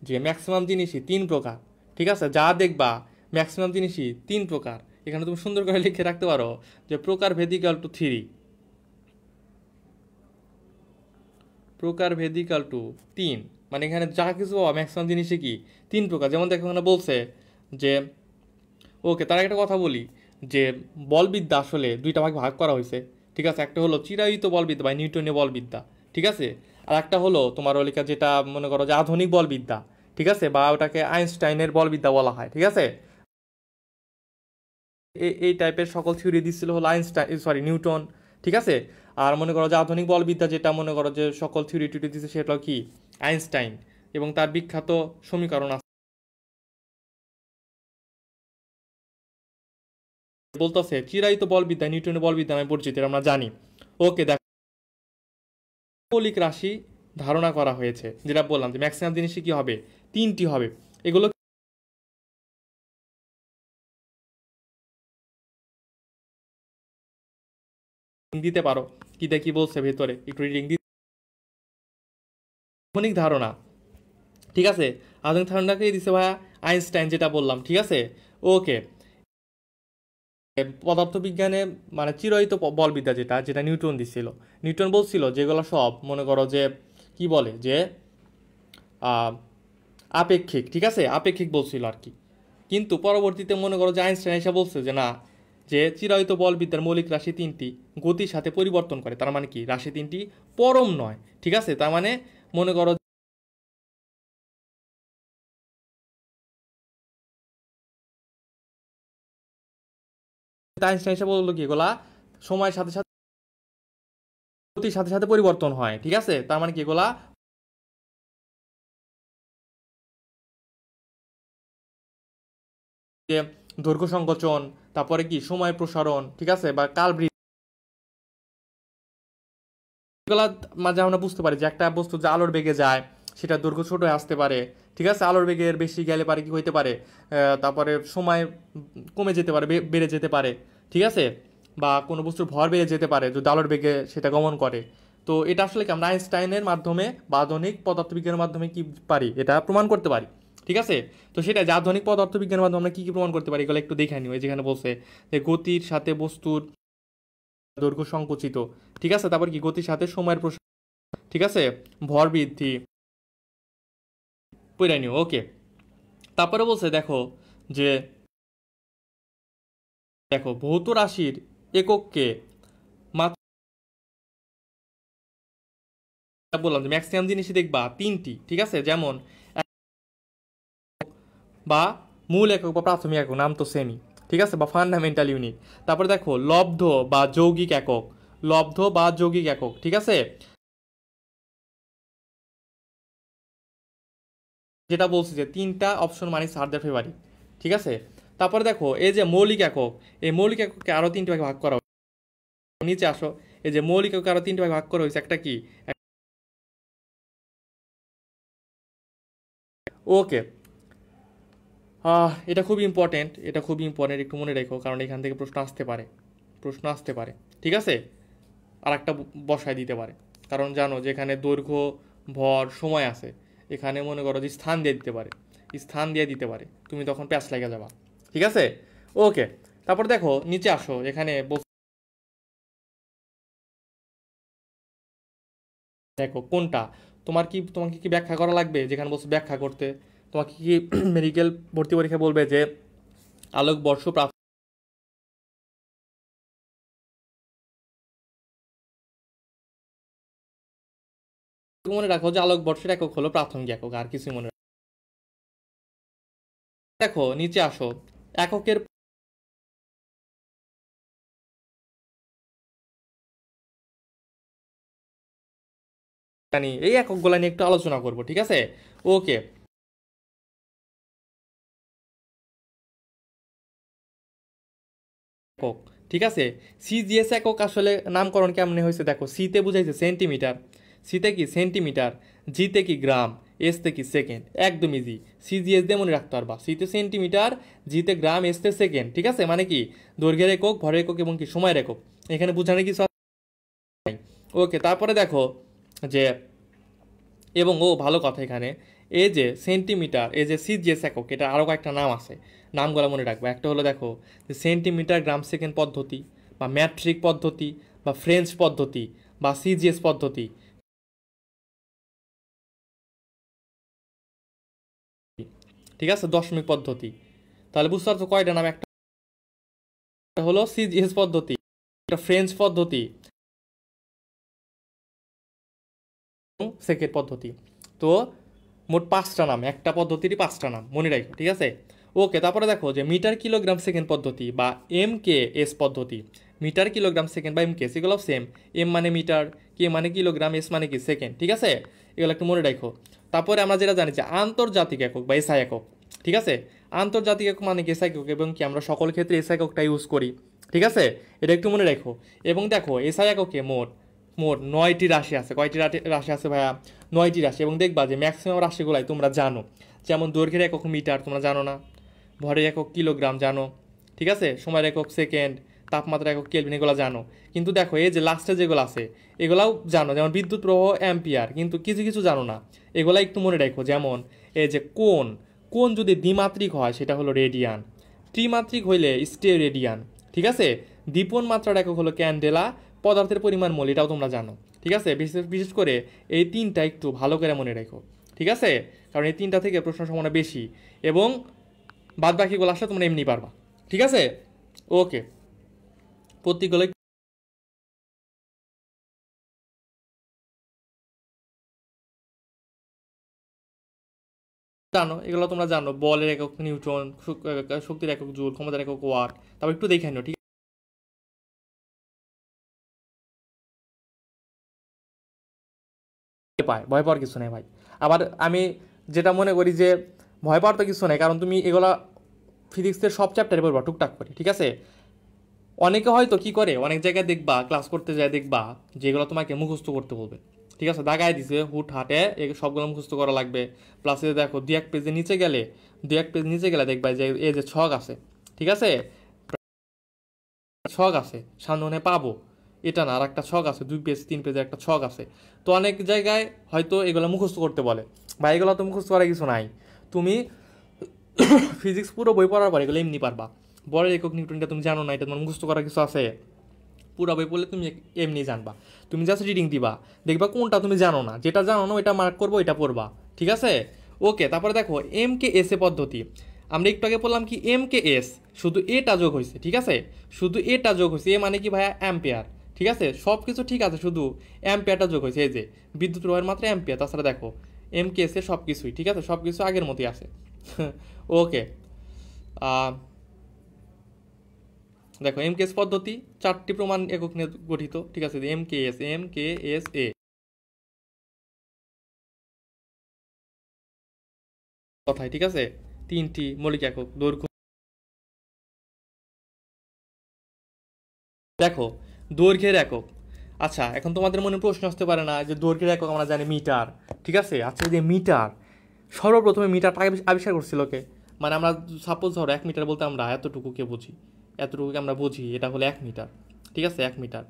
যে ম্যাক্সিমাম জিনিসই তিন প্রকার, ঠিক আছে, যা দেখবা ম্যাক্সিমাম জিনিসই তিন প্রকার, এখানে তুমি সুন্দর করে লিখে রাখতে পারো যে প্রকার ভেদিক্যাল টু থ্রি, প্রকার ভেদিক্যাল টু তিন, মানে এখানে যা কিছু পাবা ম্যাক্সিমাম জিনিসই কি তিন প্রকার। যেমন দেখো এখানে বলছে যে ওকে, তার একটা কথা বলি যে বলবিদ্যা আসলে দুইটা ভাগ ভাগ করা হয়েছে। ঠিক আছে, একটা হলো চিরায়িত বলবিদ্যা বা নিউটনীয় বলবিদ্যা। ঠিক আছে, আর একটা হলো তোমার ওলিকা যেটা মনে করো যে আধুনিক বলবিদ্যা। ঠিক আছে, বা ওটাকে আইনস্টাইনের বলবিদ্যা বলা হয়। ঠিক আছে, এই টাইপের সকল থিওরি দিচ্ছিল হলো আইনস্টাইন, সরি নিউটন। ঠিক আছে, আর মনে করো যে আধুনিক বলবিদ্যা যেটা মনে করো যে সকল থিওরি টিউরি দিচ্ছে সেটা কি আইনস্টাইন, এবং তার বিখ্যাত সমীকরণ আছে বলতেছে চিরায়িত বলবিদ্যা নিউটনের বলবিদ্যা নামে পরিচিত, এটা আমরা জানি। ওকে, দেখো মৌলিক রাশি ধারণা করা হয়েছে, যেটা বললাম যে ম্যাক্সিমাম জিনিসই কি হবে, তিনটি হবে। এগুলো দিতে পারো, কি দেখি বলছে ভেতরে একটু রিডিং দিতে। আধুনিক ধারণা, ঠিক আছে, আধুনিক ধারণাকে দিছে ভাইয়া আইনস্টাইন, যেটা বললাম। ঠিক আছে, ওকে। পদার্থবিজ্ঞানে মানে চিরায়িত বলবিদ্যা যেটা যেটা নিউটন দিছিল, নিউটন বলছিল যেগুলো সব মনে করো যে কি বলে যে আহ, আপেক্ষিক। ঠিক আছে, আপেক্ষিক বলছিল আর কি। কিন্তু পরবর্তীতে মনে করো যে আইনস্টাইন এসে বলছে যে না, যে চিরায়িত বলবিদ্যার মৌলিক রাশি তিনটি গতির সাথে পরিবর্তন করে, তার মানে কি রাশি তিনটি পরম নয়। ঠিক আছে, তার মানে মনে করো আইনস্টাইন এসে বললো কি এগুলা সময়ের সাথে সাথে গতির সাথে সাথে পরিবর্তন হয়। ঠিক আছে, তার মানে কি এগুলা যে দৈর্ঘ্য সংকোচন, তারপরে কি সময় প্রসারণ, ঠিক আছে, বা কাল বৃদ্ধি, এগুলা মাঝে আমরা বুঝতে পারি যে একটা বস্তু যে আলোর বেগে যায় সেটা দৈর্ঘ্য ছোট হয়ে আসতে পারে। ঠিক আছে, আলোর বেগের বেশি গেলে পারে কি হইতে পারে, তারপরে সময় কমে যেতে পারে, বেড়ে যেতে পারে। ঠিক আছে, বা কোনো বস্তুর ভর বেড়ে যেতে পারে যদি আলোর বেগে সেটা গমন করে। তো এটা আসলে কি আমরা আইনস্টাইনের মাধ্যমে বা আধুনিক পদার্থবিজ্ঞানের মাধ্যমে কি পারি, এটা প্রমাণ করতে পারি। ঠিক আছে, তো সেটা যে আধুনিক পদার্থবিজ্ঞানের মাধ্যমে আমরা কি কি প্রমাণ করতে পারি এগুলো একটু দেখে নিই। যেখানে বলছে যে গতির সাথে বস্তুর দৈর্ঘ্য সংকুচিত। ঠিক আছে, তারপর কি গতির সাথে সময়ের প্রসার। ঠিক আছে, ভর বৃদ্ধি, পইরা নিও। ওকে, তারপরে বলছে দেখো যে দেখো ভৌত রাশির একককে মাত্রা, বললাম যে ম্যাক্সিমাম জিনিসই দেখবা তিনটি। ঠিক আছে, যেমন বা মূল একক বা প্রাথমিক একক, নাম তো সেমই। ঠিক আছে, বা ফান্ডামেন্টাল ইউনিট। তারপরে দেখো লব্ধ বা যৌগিক একক, লব্ধ বা যৌগিক একক। ঠিক আছে, যেটা বলছি যে তিনটা অপশন মানে সারদের ফেভারিট। ঠিক আছে, তারপরে দেখো এই যে মৌলিক একক, এই মৌলিক এককে আরো তিনটা ভাগে ভাগ করা হয়েছে। নিচে আসো, এই যে মৌলিক একক আরো তিনটা ভাগে ভাগ করা হয়েছে, একটা কি, ওকে। এটা খুব ইম্পর্টেন্ট, এটা খুব ইম্পর্টেন্ট, একটু মনে রেখো, কারণ এখান থেকে প্রশ্ন আসতে পারে, প্রশ্ন আসতে পারে। ঠিক আছে, আর একটা বসায় দিতে পারে, কারণ জানো যে এখানে দৈর্ঘ্য, ভর, সময় আছে, এখানে মনে করো যে স্থান দিয়ে দিতে পারে, স্থান দিয়ে দিতে পারে, তুমি তখন প্যাচ লেগে যাবা। ঠিক আছে, ওকে। তারপর দেখো নিচে আসো, এখানে দেখো কোনটা তোমাকে কি ব্যাখ্যা করা লাগবে, যেখানে বলছে ব্যাখ্যা করতে। তোমাকে কি মেডিকেল ভর্তি পরীক্ষা বলবে যে আলোকবর্ষ প্রাপ্ত, মনে রাখো যে আলোকবর্ষের একক হলো প্রাথমিক একক, আর কিছু মনে রাখো। দেখো নিচে আসো, এককের জানি এই এককগুলা নিয়ে একটু আলোচনা করব। ঠিক আছে, ওকে। একক, ঠিক আছে, সিজিএস একক আসলে নামকরণ কেমনে হয়েছে দেখো, সিতে বুঝাইছে সেন্টিমিটার, সিতে কি সেন্টিমিটার, জিতে কি গ্রাম, এসতে কি সেকেন্ড, একদম ইজি। সিজিএস দিয়ে মনে রাখতে পারবা, সিতে সেন্টিমিটার, জিতে গ্রাম, এসতে সেকেন্ড। ঠিক আছে, মানে কি দৈর্ঘ্যের একক, ভরের একক এবং কি সময়ের একক, এখানে বোঝানোর কিছু নাই। ওকে, তারপরে দেখো যে এবং ও ভালো কথা এখানে, এই যে সেন্টিমিটার, এই যে সিজিএস একক, এটা আরও কয়েকটা নাম আছে, নামগুলো মনে রাখবো। একটা হলো দেখো যে সেন্টিমিটার গ্রাম সেকেন্ড পদ্ধতি, বা ম্যাট্রিক পদ্ধতি, বা ফ্রেঞ্চ পদ্ধতি, বা সিজিএস পদ্ধতি। ঠিক আছে, দশমিক পদ্ধতি। তাহলে বুঝতে পারছো কয়টা নাম, একটা এটা হলো সিজিএস পদ্ধতি, এটা ফ্রেঞ্চ পদ্ধতি, সেকেন্ড পদ্ধতি। তো মোট 5টা নাম, একটা পদ্ধতিরই 5টা নাম মনে রাখো, ঠিক আছে। ওকে, তারপরে দেখো যে মিটার কিলোগ্রাম সেকেন্ড পদ্ধতি বা এম কে এস পদ্ধতি। মিটার কিলোগ্রাম সেকেন্ড বা এম কে, এগুলো সেম। এম মানে মিটার, কে মানে কিলোগ্রাম, এস মানে কি সেকেন্ড, ঠিক আছে। এগুলো একটু মনে রাখো। তারপরে আমরা যেটা জানি যে আন্তর্জাতিক একক বা এসআই একক, ঠিক আছে। আন্তর্জাতিক একক মানে কি এসআই একক, এবং কি আমরা সকল ক্ষেত্রে এসআই এককটা ইউজ করি, ঠিক আছে। এটা একটু মনে রাখো। এবং দেখো এসআই এককে মোট মোট 9টি রাশি আছে। কয়টি রাশি আছে ভাইয়া? 9টি রাশি। এবং দেখবা যে ম্যাক্সিমাম রাশিগুলাই তোমরা জানো। যেমন দৈর্ঘ্যের একক মিটার, তোমরা জানো না। ভরের একক কিলোগ্রাম জানো, ঠিক আছে। সময়ের একক সেকেন্ড, তাপমাত্রা একক কেলভিন, এগুলো জানো। কিন্তু দেখো এই যে লাস্টে যেগুলো আছে এগুলাও জানো, যেমন বিদ্যুৎ প্রবাহ অ্যাম্পিয়ার, কিন্তু কিছু কিছু জানো না। এগুলা একটু মনে রাখো। যেমন এই যে কোণ, কোণ যদি দ্বিমাত্রিক হয় সেটা হলো রেডিয়ান, ত্রিমাত্রিক হইলে স্টেরেডিয়ান, ঠিক আছে। দীপন মাত্রার একক হলো ক্যান্ডেলা, পদার্থের পরিমাণ মোল, এটাও তোমরা জানো, ঠিক আছে। বিশেষ বিশেষ করে এই তিনটা একটু ভালো করে মনে রাখো, ঠিক আছে। কারণ এই তিনটা থেকে প্রশ্ন সম্ভাবনা বেশি, এবং বাদ বাকিগুলো আসলে তোমরা এমনি পারবা, ঠিক আছে। ওকে, প্রত্যেকগুলো জানো, এগুলো তোমরা জানো। বলের একক নিউটন, শক্তির একক জুল, ক্ষমতার একক ওয়াট। তারপর একটু দেখে নিও, ঠিক আছে। পায় ভয় পাওয়ার কিছু নেই ভাই। আবার আমি যেটা মনে করি যে ভয় পাওয়ার তো কিছু নেই, কারণ তুমি এগুলা ফিজিক্সের সব চ্যাপ্টারে পড়বা টুকটাক করে, ঠিক আছে। অনেকে হয়তো কি করে, অনেক জায়গায় দেখবা ক্লাস করতে যায়, দেখবা যেগুলো তোমাকে মুখস্থ করতে বলবে, ঠিক আছে, দাগায় দিছে হুট হাটে সবগুলো মুখস্থ করা লাগবে। প্লাস দেখো দু এক পেজে নিচে গেলে, দেখবা যে এই যে ছক আছে, ঠিক আছে, ছক আছে সামনে পাবো, এটা না, আর একটা ছক আছে 2 পেজ 3 পেজের একটা ছক আছে। তো অনেক জায়গায় হয়তো এগুলো মুখস্থ করতে বলে, বা এগুলো তো মুখস্থ করার কিছু নাই। তুমি ফিজিক্স পুরো বই পড়ার পর এগুলো এমনি পারবা। বলের একক নিউটনটা তুমি জানো না, এটা তোমার মুখস্থ করার কিছু আছে? পুরো বই পড়লে তুমি এমনি জানবা। তুমি জাস্ট রিডিং দিবা, দেখবা কোনটা তুমি জানো না, যেটা জানো না ওইটা মার্ক করবো, এটা পড়বা, ঠিক আছে। ওকে, তারপরে দেখো এম কে এস এ পদ্ধতি। আমরা একটু আগে বললাম কি এম কে এস, শুধু এটা যোগ হয়েছে, ঠিক আছে। শুধু এটা যোগ হয়েছে, এ মানে কি ভাইয়া? অ্যাম্পিয়ার, ঠিক আছে। সব কিছু ঠিক আছে, শুধু অ্যাম্পিয়ারটা যোগ হয়েছে। এই যে বিদ্যুৎ প্রবাহের মাত্রা অ্যাম্পিয়ার। তাছাড়া দেখো এম কে এস এ সব কিছুই ঠিক আছে, সব কিছু আগের মতোই আছে। ওকে, দেখো এম কে এস পদ্ধতি 4টি প্রমাণ একক নিয়ে গঠিত, ঠিক আছে। এম কে এস এ কথায়, ঠিক আছে। 3টি মৌলিক একক দৈর্ঘ্য। দেখো দৈর্ঘ্যের একক। আচ্ছা, এখন তোমাদের মনে প্রশ্ন আসতে পারে না যে দৈর্ঘ্যের একক আমরা জানি মিটার, ঠিক আছে। আচ্ছা, এই যে মিটার, সর্বপ্রথমে মিটারটা আবিষ্কার করছিল কে? মানে আমরা সাপোজ ধরো 1 মিটার বলতে আমরা এতটুকুকে বুঝি, এতটুকুকে আমরা বুঝি, এটা হলো 1 মিটার, ঠিক আছে। 1 মিটার,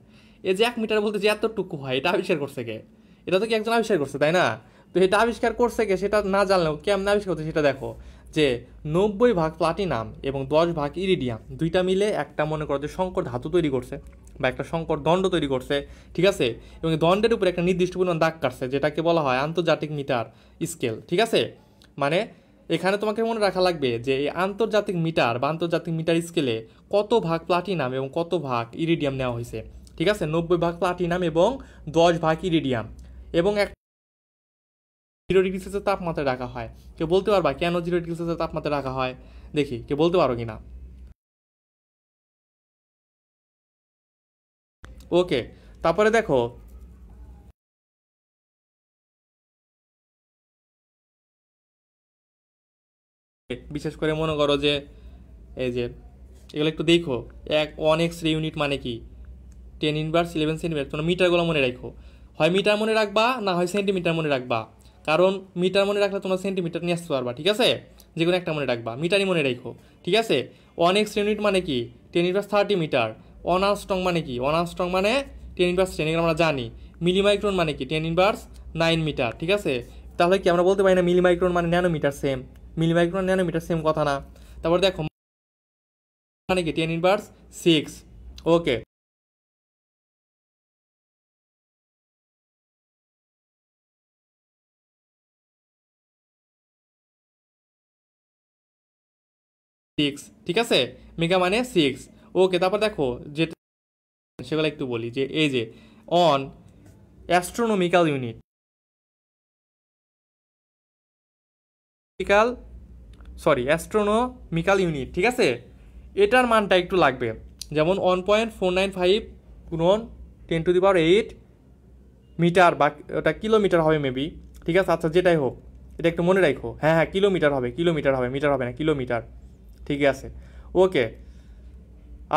এই যে 1 মিটার বলতে যে এতটুকু হয়, এটা আবিষ্কার করছে কে? এটা তো কি একজন আবিষ্কার করছে, তাই না? তো এটা আবিষ্কার করছে কে সেটা না জানলেও কেমন আবিষ্কার করছে সেটা দেখো। যে 90 ভাগ প্লাটিনাম এবং 10 ভাগ ইরিডিয়াম, দুইটা মিলে একটা মনে করো যে সংকর ধাতু তৈরি করছে, বা একটা সংকর দণ্ড তৈরি করছে, ঠিক আছে। এবং এই দণ্ডের উপরে একটা নির্দিষ্ট পরিমাণ দাগ কাটছে, যেটাকে বলা হয় আন্তর্জাতিক মিটার স্কেল, ঠিক আছে। মানে এখানে তোমাকে মনে রাখা লাগবে যে এই আন্তর্জাতিক মিটার বা আন্তর্জাতিক মিটার স্কেলে কত ভাগ প্লাটিনাম এবং কত ভাগ ইরিডিয়াম নেওয়া হয়েছে, ঠিক আছে। 90 ভাগ প্লাটিনাম এবং 10 ভাগ ইরিডিয়াম। এবং 0 ডিগ্রি সেলসিয়াস তাপমাত্রায় রাখা হয়। কেউ বলতে পারবা কেন 0 ডিগ্রি সেলসিয়াস তাপমাত্রায় রাখা হয়? দেখি কেউ বলতে পারো কিনা। ওকে, তারপরে দেখো বিশেষ করে মনে করো যে এই যে এগুলো একটু দেখো। 1 ইউনিট মানে কি? 10⁻11 সেন্টিমিটার। তোমরা মিটারগুলো মনে রাখো, হয় মিটার মনে রাখবা, না হয় সেন্টিমিটার মনে রাখবা। কারণ মিটার মনে রাখলে তোমরা সেন্টিমিটার নিয়ে আসতে পারবা, ঠিক আছে। যে কোনো একটা মনে রাখবা, মিটারই মনে রাখো, ঠিক আছে। 1 ইউনিট মানে কি? 10⁻30 মিটার। 1 আর্মস্ট্রং মানে কি? 1 আর্মস্ট্রং মানে 10⁻10, এগুলো আমরা জানি। মিলিমাইক্রন মানে কি? 10⁻9 মিটার, ঠিক আছে। তাহলে কি আমরা বলতে পারি না মিলিমাইক্রন মানে ন্যানোমিটার সেম? মিলিমাইক্রন ন্যানোমিটার সেম কথা না? তারপর দেখো মানে কি? 10⁻6। ওকে, 6, ঠিক আছে। মেগা মানে 6। ওকে, তারপর দেখো যেটা সেগুলো একটু বলি, যে এই যে on astronomical unit, astronomical unit, ঠিক আছে, এটার মানটা একটু লাগবে। যেমন 1.495 গুণন 10⁸ মিটার, বা ওটা কিলোমিটার হবে মেবি, ঠিক আছে, আচ্ছা যেটাই হোক, এটা একটু মনে রাখো। হ্যাঁ হ্যাঁ, কিলোমিটার হবে, মিটার হবে না, কিলোমিটার, ঠিক আছে। ওকে,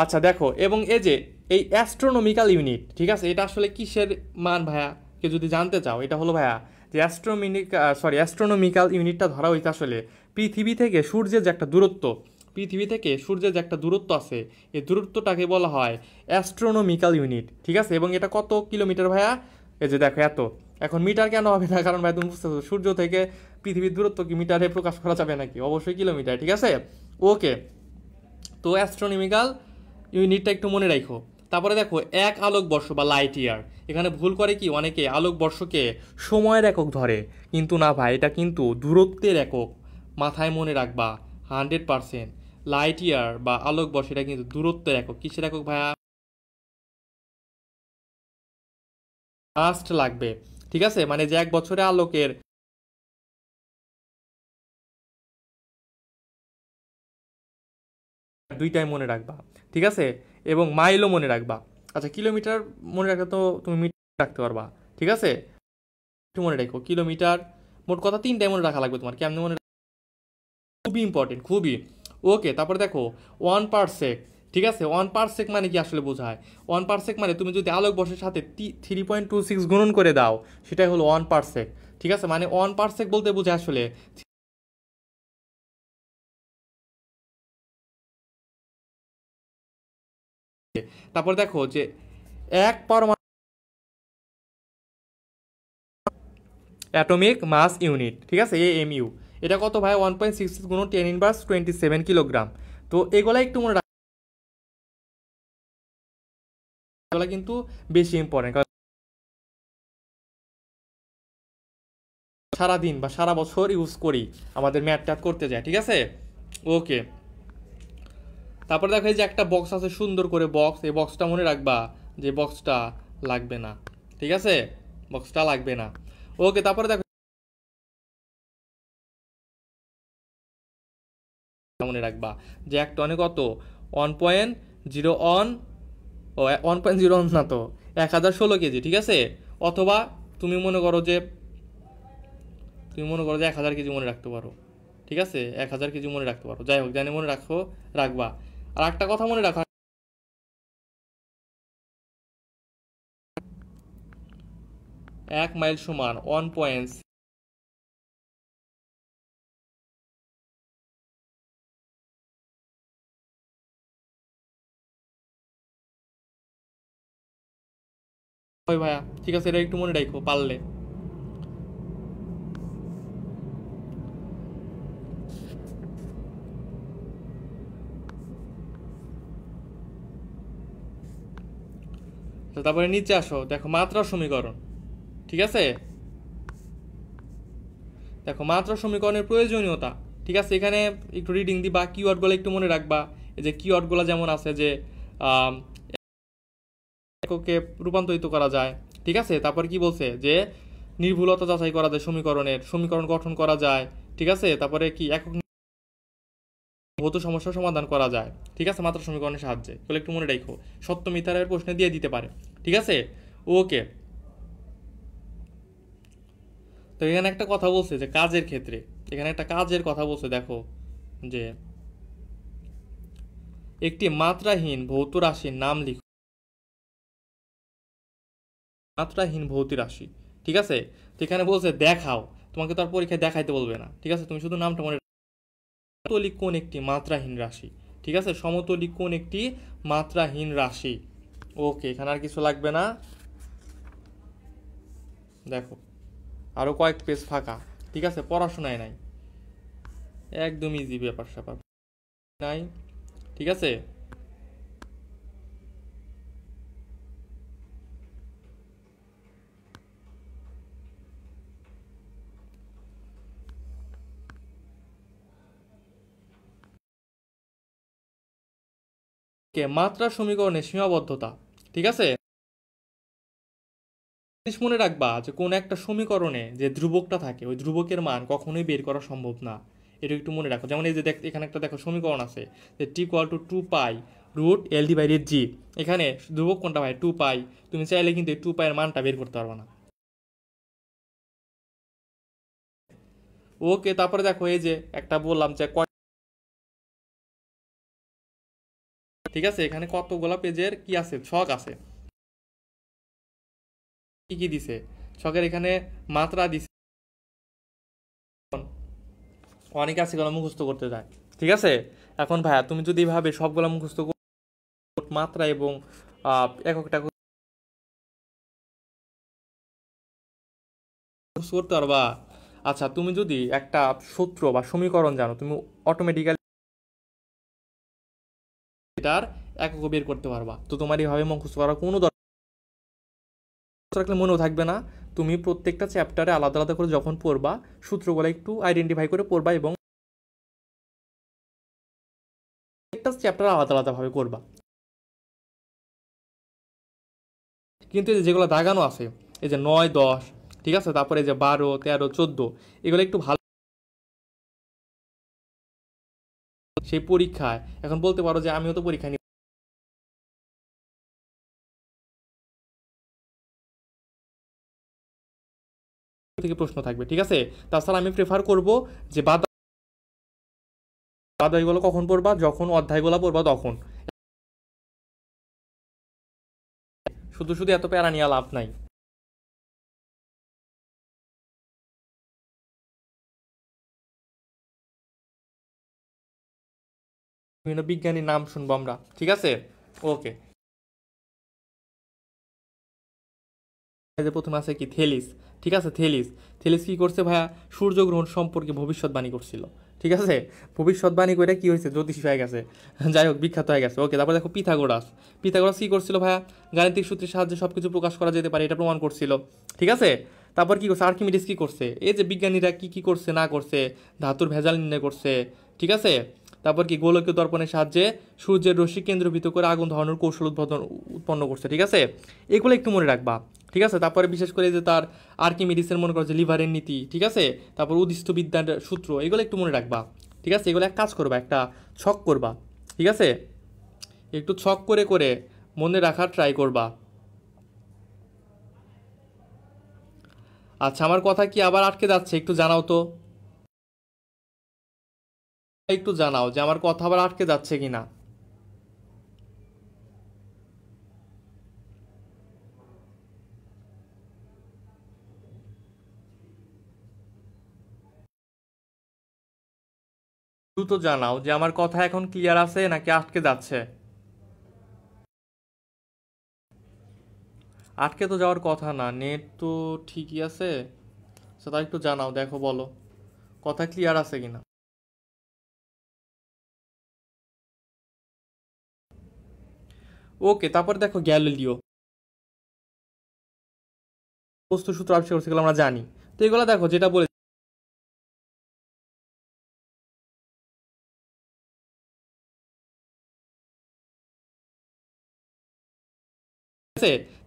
আচ্ছা দেখো, এবং এই যে এই অ্যাস্ট্রোনমিক্যাল ইউনিট, ঠিক আছে, এটা আসলে কিসের মান ভাইয়া, কে যদি জানতে চাও, এটা হলো ভাইয়া যে অ্যাস্ট্রোনমিক্যাল ইউনিটটা ধরা হইতে আসলে পৃথিবী থেকে সূর্যের যে একটা দূরত্ব, পৃথিবী থেকে সূর্যের যে একটা দূরত্ব আছে, এই দূরত্বটাকে বলা হয় অ্যাস্ট্রোনমিক্যাল ইউনিট, ঠিক আছে। এবং এটা কত কিলোমিটার ভাইয়া, এই যে দেখো এত। এখন মিটার কেন হবে না, কারণ ভাই তুমি বুঝতেছো সূর্য থেকে পৃথিবীর দূরত্ব কি মিটারে প্রকাশ করা যাবে নাকি, অবশ্যই কিলোমিটার, ঠিক আছে। ওকে, তো অ্যাস্ট্রোনমিক্যাল ইউনিটটা একটু মনে রাখো। তারপরে দেখো এক আলোকবর্ষ বা লাইট ইয়ার, এখানে ভুল করে কি অনেকে আলোকবর্ষকে সময়ের একক ধরে, কিন্তু না ভাই, এটা কিন্তু দূরত্বের একক, মাথায় মনে রাখবা 100%। লাইট ইয়ার বা আলোকবর্ষ এটা কিন্তু দূরত্বের একক, কিসের একক ভাইয়া, মাস্ট লাগবে, ঠিক আছে, মানে যে এক বছরে আলোকের দুইটাই মনে রাখবা, ঠিক আছে, এবং মাইলও মনে রাখবা। আচ্ছা কিলোমিটার মনে রাখলে তো তুমি মিটার রাখতে পারবা, ঠিক আছে, একটু মনে রাখো কিলোমিটার, মোট কথা তিনটাই মনে রাখা লাগবে তোমার, কেমন মনে, খুবই ইম্পর্টেন্ট, খুবই। ওকে, তারপরে দেখো 1 পারসেক, ঠিক আছে, 1 পারসেক মানে কি আসলে বোঝায়, 1 পারসেক মানে তুমি যদি আলোকবর্ষের সাথে 3.26 গুণন করে দাও, সেটাই হলো 1 পারসেক, ঠিক আছে, মানে 1 পারসেক বলতে বোঝায় আসলে। তারপর দেখো যে এক পরমাণু অ্যাটমিক মাস ইউনিট, ঠিক আছে, AMU, এটা কত ভাই, 1.66 গুণ 10⁻27 কিলোগ্রাম। তো এগুলা একটু মনে রাখা, এগুলা কিন্তু বেশি ইম্পর্টেন্ট, কারণ সারাদিন বা সারা বছর ইউজ করি, আমাদের ম্যাথ ট্যাথ করতে যায়, ঠিক আছে। ওকে, তারপর দেখো এই যে একটা বক্স আছে, সুন্দর করে বক্স, এই বক্সটা মনে রাখবা, যে বক্সটা লাগবে না, ঠিক আছে, বক্সটা লাগবে না। ওকে, তারপরে দেখো মনে রাখবা যে এক টনে কত, 1.01, ও 1.01 না তো, 1016 কেজি, ঠিক আছে। অথবা তুমি মনে করো যে 1000 কেজি মনে রাখতে পারো, ঠিক আছে, 1000 কেজি মনে রাখতে পারো, যাই হোক, জানি মনে রাখো, রাখবা। আর একটা কথা মনে রাখো, 1 মাইল সমান 1 ভাইয়া, ঠিক আছে, এটা একটু মনে রাখো পারলে। তো তারপরে নিচে আসো, দেখো মাত্রা সমীকরণ, ঠিক আছে, দেখো মাত্রা সমীকরণের প্রয়োজনীয়তা, ঠিক আছে, এখানে একটু রিডিং দিবা, কিওয়ার্ডগুলো একটু মনে রাখবা। এই যে কিওয়ার্ডগুলো যেমন আছে যে আম, এককে রূপান্তরিত করা যায়, ঠিক আছে, তারপর কি বলছে যে নির্ভুলতা যাচাই করা যায়, সমীকরণ গঠন করা যায়, ঠিক আছে, তারপরে কি একক ভৌত সমস্যার সমাধান করা যায়, ঠিক আছে, মাত্রা সমীকরণের সাহায্যে, এগুলো একটু মনে রাখো, সত্য মিথ্যার প্রশ্নে দিয়ে দিতে পারে, ঠিক আছে। ওকে, তো এখানে একটা কথা বলছে যে কাজের ক্ষেত্রে, এখানে একটা কাজের কথা বলছে, দেখো যে একটি মাত্রাহীন ভৌত রাশির নাম লিখো, মাত্রাহীন ভৌত রাশি, ঠিক আছে। তো এখানে বলছে দেখাও, তোমাকে তো আর পরীক্ষায় দেখাইতে বলবে না, ঠিক আছে, তুমি শুধু নামটা মনে, সমতলিক কোণ একটি মাত্রাহীন রাশি, ঠিক আছে, সমতলিক কোণ একটি মাত্রাহীন রাশি। ওকে, এখানে আর কিছু লাগবে না, দেখো আরো কয়েক পেজ ফাঁকা, ঠিক আছে, পড়াশোনায় নাই, একদম ইজি ব্যাপার স্যাপার নাই, ঠিক আছে। কে মাত্রা সমীকরণের সীমাবদ্ধতা। ঠিক আছে, জিনিস মনে রাখবা যে কোন একটা সমীকরণে যে ধ্রুবকটা থাকে ওই ধ্রুবকের মান কখনোই বের করা সম্ভব না। এটা একটু মনে রাখো। যেমন এই যে এখানে একটা দেখো সমীকরণ আছে যে T equal to 2 pi root L divided g. এখানে ধ্রুবক কোনটা ভাই? 2 পাই। তুমি চাইলে কিন্তু এই 2 পাইয়ের মানটা বের করতে পারবে না। ওকে, তারপরে দেখো এই যে একটা বললাম যে ঠিক আছে, এখানে কতগুলা পেজের কি আছে, ছক আছে। কি কি দিছে ছকের? এখানে মাত্রা দিছে, অনেকে আছে এগুলো মুখস্থ করতে যায়। ঠিক আছে, এখন ভাইয়া তুমি যদি এইভাবে সবগুলো মুখস্থ মাত্রা এবং এককটা মুখস্থ করতে পারবা। আচ্ছা, তুমি যদি একটা সূত্র বা সমীকরণ জানো, তুমি অটোমেটিক্যালি এটার একক বের করতে পারবা। তো তোমার এইভাবে মুখস্থ করার কোনো দরকার রাখলে মনেও থাকবে না। তুমি প্রত্যেকটা চ্যাপ্টারে আলাদা আলাদা করে যখন পড়বা সূত্রগুলো একটু আইডেন্টিফাই করে পড়বা এবং একটা চ্যাপ্টার আলাদা আলাদা ভাবে করবা। কিন্তু এই যে যেগুলো দাগানো আছে, এই যে 9 10, ঠিক আছে, তারপরে এই যে 12 13 14, এগুলো একটু ভালো সেই পরীক্ষায়। এখন বলতে পারো যে আমিও তো পরীক্ষা নিই থেকে প্রশ্ন থাকবে। ঠিক আছে, তাছাড়া আমি প্রেফার করব যে বাদাইগুলো কখন পড়বা? যখন অধ্যায়গুলো পড়বা তখন। শুধু শুধু এত প্যারা নিয়ে লাভ নাই। বিভিন্ন বিজ্ঞানীর নাম শুনবো আমরা। ঠিক আছে, ওকে। এই যে প্রথমে আছে কি থেলিস। ঠিক আছে, থেলিস থেলিস কি করছে ভাইয়া? সূর্যগ্রহণ সম্পর্কে ভবিষ্যৎবাণী করছিল। ঠিক আছে, ভবিষ্যৎবাণী করে কি হয়েছে? জ্যোতিষী হয়ে গেছে। যাই হোক, বিখ্যাত হয়ে গেছে। ওকে, তারপর দেখো পিথাগোরাস। পিথাগোরাস কি করছিল ভাইয়া? গাণিতিক সূত্রের সাহায্যে সবকিছু প্রকাশ করা যেতে পারে এটা প্রমাণ করছিল। ঠিক আছে, তারপর কি করছে? আর্কিমিডিস কি করছে? এই যে বিজ্ঞানীরা কি কি করছে না করছে, ধাতুর ভেজাল নির্ণয় করছে। ঠিক আছে, তারপর কি গোলকীয় দর্পণের সাহায্যে সূর্যের রশ্মি কেন্দ্রীভূত করে আগুন ধরানোর কৌশল উৎপন্ন করছে। ঠিক আছে, এগুলো একটু মনে রাখবা। ঠিক আছে, তারপরে বিশেষ করে যে তার আর্কিমিডিসের মনে করো যে লিভারের নীতি। ঠিক আছে, তারপর উদিষ্ট বিদ্যার সূত্র, এগুলো একটু মনে রাখবা। ঠিক আছে, এগুলো এক কাজ করবা, একটা ছক করবা। ঠিক আছে, একটু ছক করে করে মনে রাখার ট্রাই করবা। আচ্ছা, আমার কথা কি আবার আটকে যাচ্ছে? একটু জানাও তো, একটু জানাও যে আমার কথা আবার আটকে যাচ্ছে কিনা। দ্রুত জানাও যে আমার কথা এখন ক্লিয়ার আছে নাকি আটকে যাচ্ছে। আটকে তো যাওয়ার কথা না, নেট তো ঠিকই আছে। সেটা একটু জানাও, দেখো বলো কথা ক্লিয়ার আছে কিনা। ওকে, তারপর দেখো গ্যালিলিও বস্তু সূত্র আবিষ্কার করছে, এগুলো আমরা জানি। তো এগুলো দেখো যেটা বলেছে।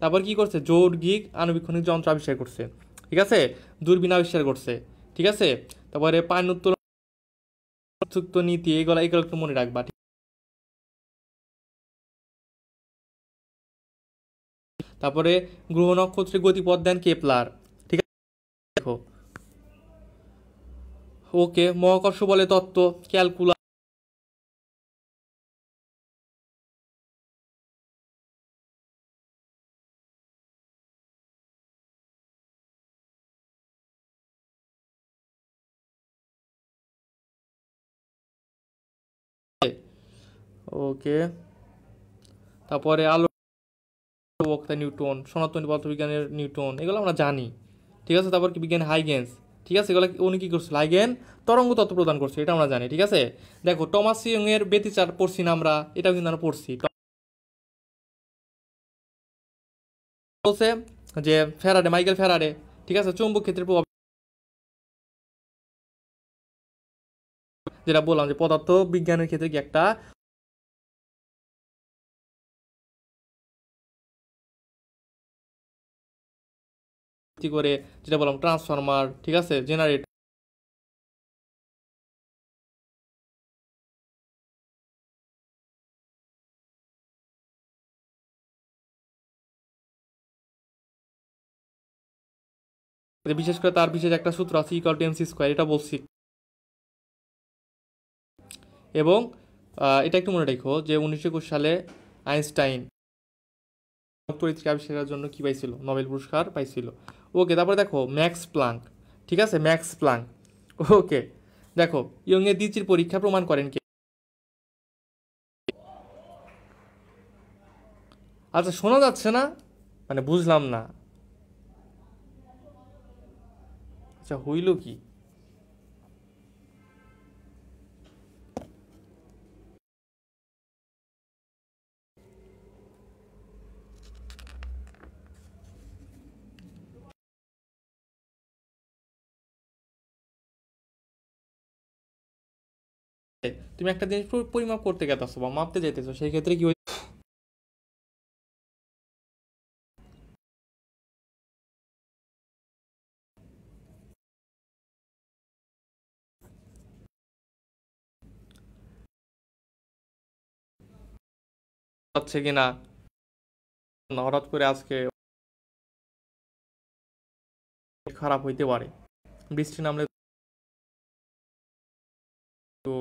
তারপর কি করছে? যৌগিক আণুবীক্ষণিক যন্ত্র আবিষ্কার করছে। ঠিক আছে, দূরবীন আবিষ্কার করছে। ঠিক আছে, তারপরে পানি উত্তোলন যুক্ত নীতি, এগুলো এগুলো একটু মনে রাখবা। তারপরে গ্রহ নক্ষত্রের গতিপথ দেন কেপলার। ঠিক আছে, দেখো। ওকে, মহাকর্ষ বলে তত্ত্ব ক্যালকুলাস। ওকে, তারপরে আলো বক্তা নিউটন, সনাতনী পদার্থবিজ্ঞানের নিউটন, এগুলো আমরা জানি। ঠিক আছে, তারপর কি বিজ্ঞান হাইগেন্স। ঠিক আছে, এগুলো উনি কি করছিল? হাইগেন তরঙ্গ তত্ত্ব প্রদান করছে, এটা আমরা জানি। ঠিক আছে, দেখো টমাস ইয়ং এর ব্যতিচার পড়ছি না আমরা? এটাও কিন্তু আমরা পড়ছি। বলছে যে ফ্যারাডে, মাইকেল ফ্যারাডে, ঠিক আছে, চৌম্বক ক্ষেত্রের প্রভাব, যেটা বললাম যে পদার্থ বিজ্ঞানের ক্ষেত্রে কি একটা করে, যেটা বললাম ট্রান্সফরমার, ঠিক আছে, জেনারেটর, বিশেষ করে তার বিশেষ একটা সূত্র আছে ইকুয়াল টু এমসি স্কোয়ার, এটা বলছি। এবং এটা একটু মনে রেখো যে 1921 সালে আইনস্টাইন তড়িৎ আবিষ্কারের জন্য কি পাইছিল, নোবেল পুরস্কার পাইছিল। ওকে, তারপরে দেখো ম্যাক্স প্লাঙ্ক, ঠিক আছে, ম্যাক্স প্লাঙ্ক। ওকে, দেখো ইয়ং এর দ্বিতীয় পরীক্ষা প্রমাণ করেন কে? আচ্ছা, শোনা যাচ্ছে না, মানে বুঝলাম না। আচ্ছা, হইল কি? তুমি একটা জিনিস পরিমাপ করতে গেতেছো বা মাপতে যেতেছো, সেই ক্ষেত্রে কি হচ্ছে কিনা, হঠাৎ করে আজকে খারাপ হইতে পারে, বৃষ্টি নামলে তো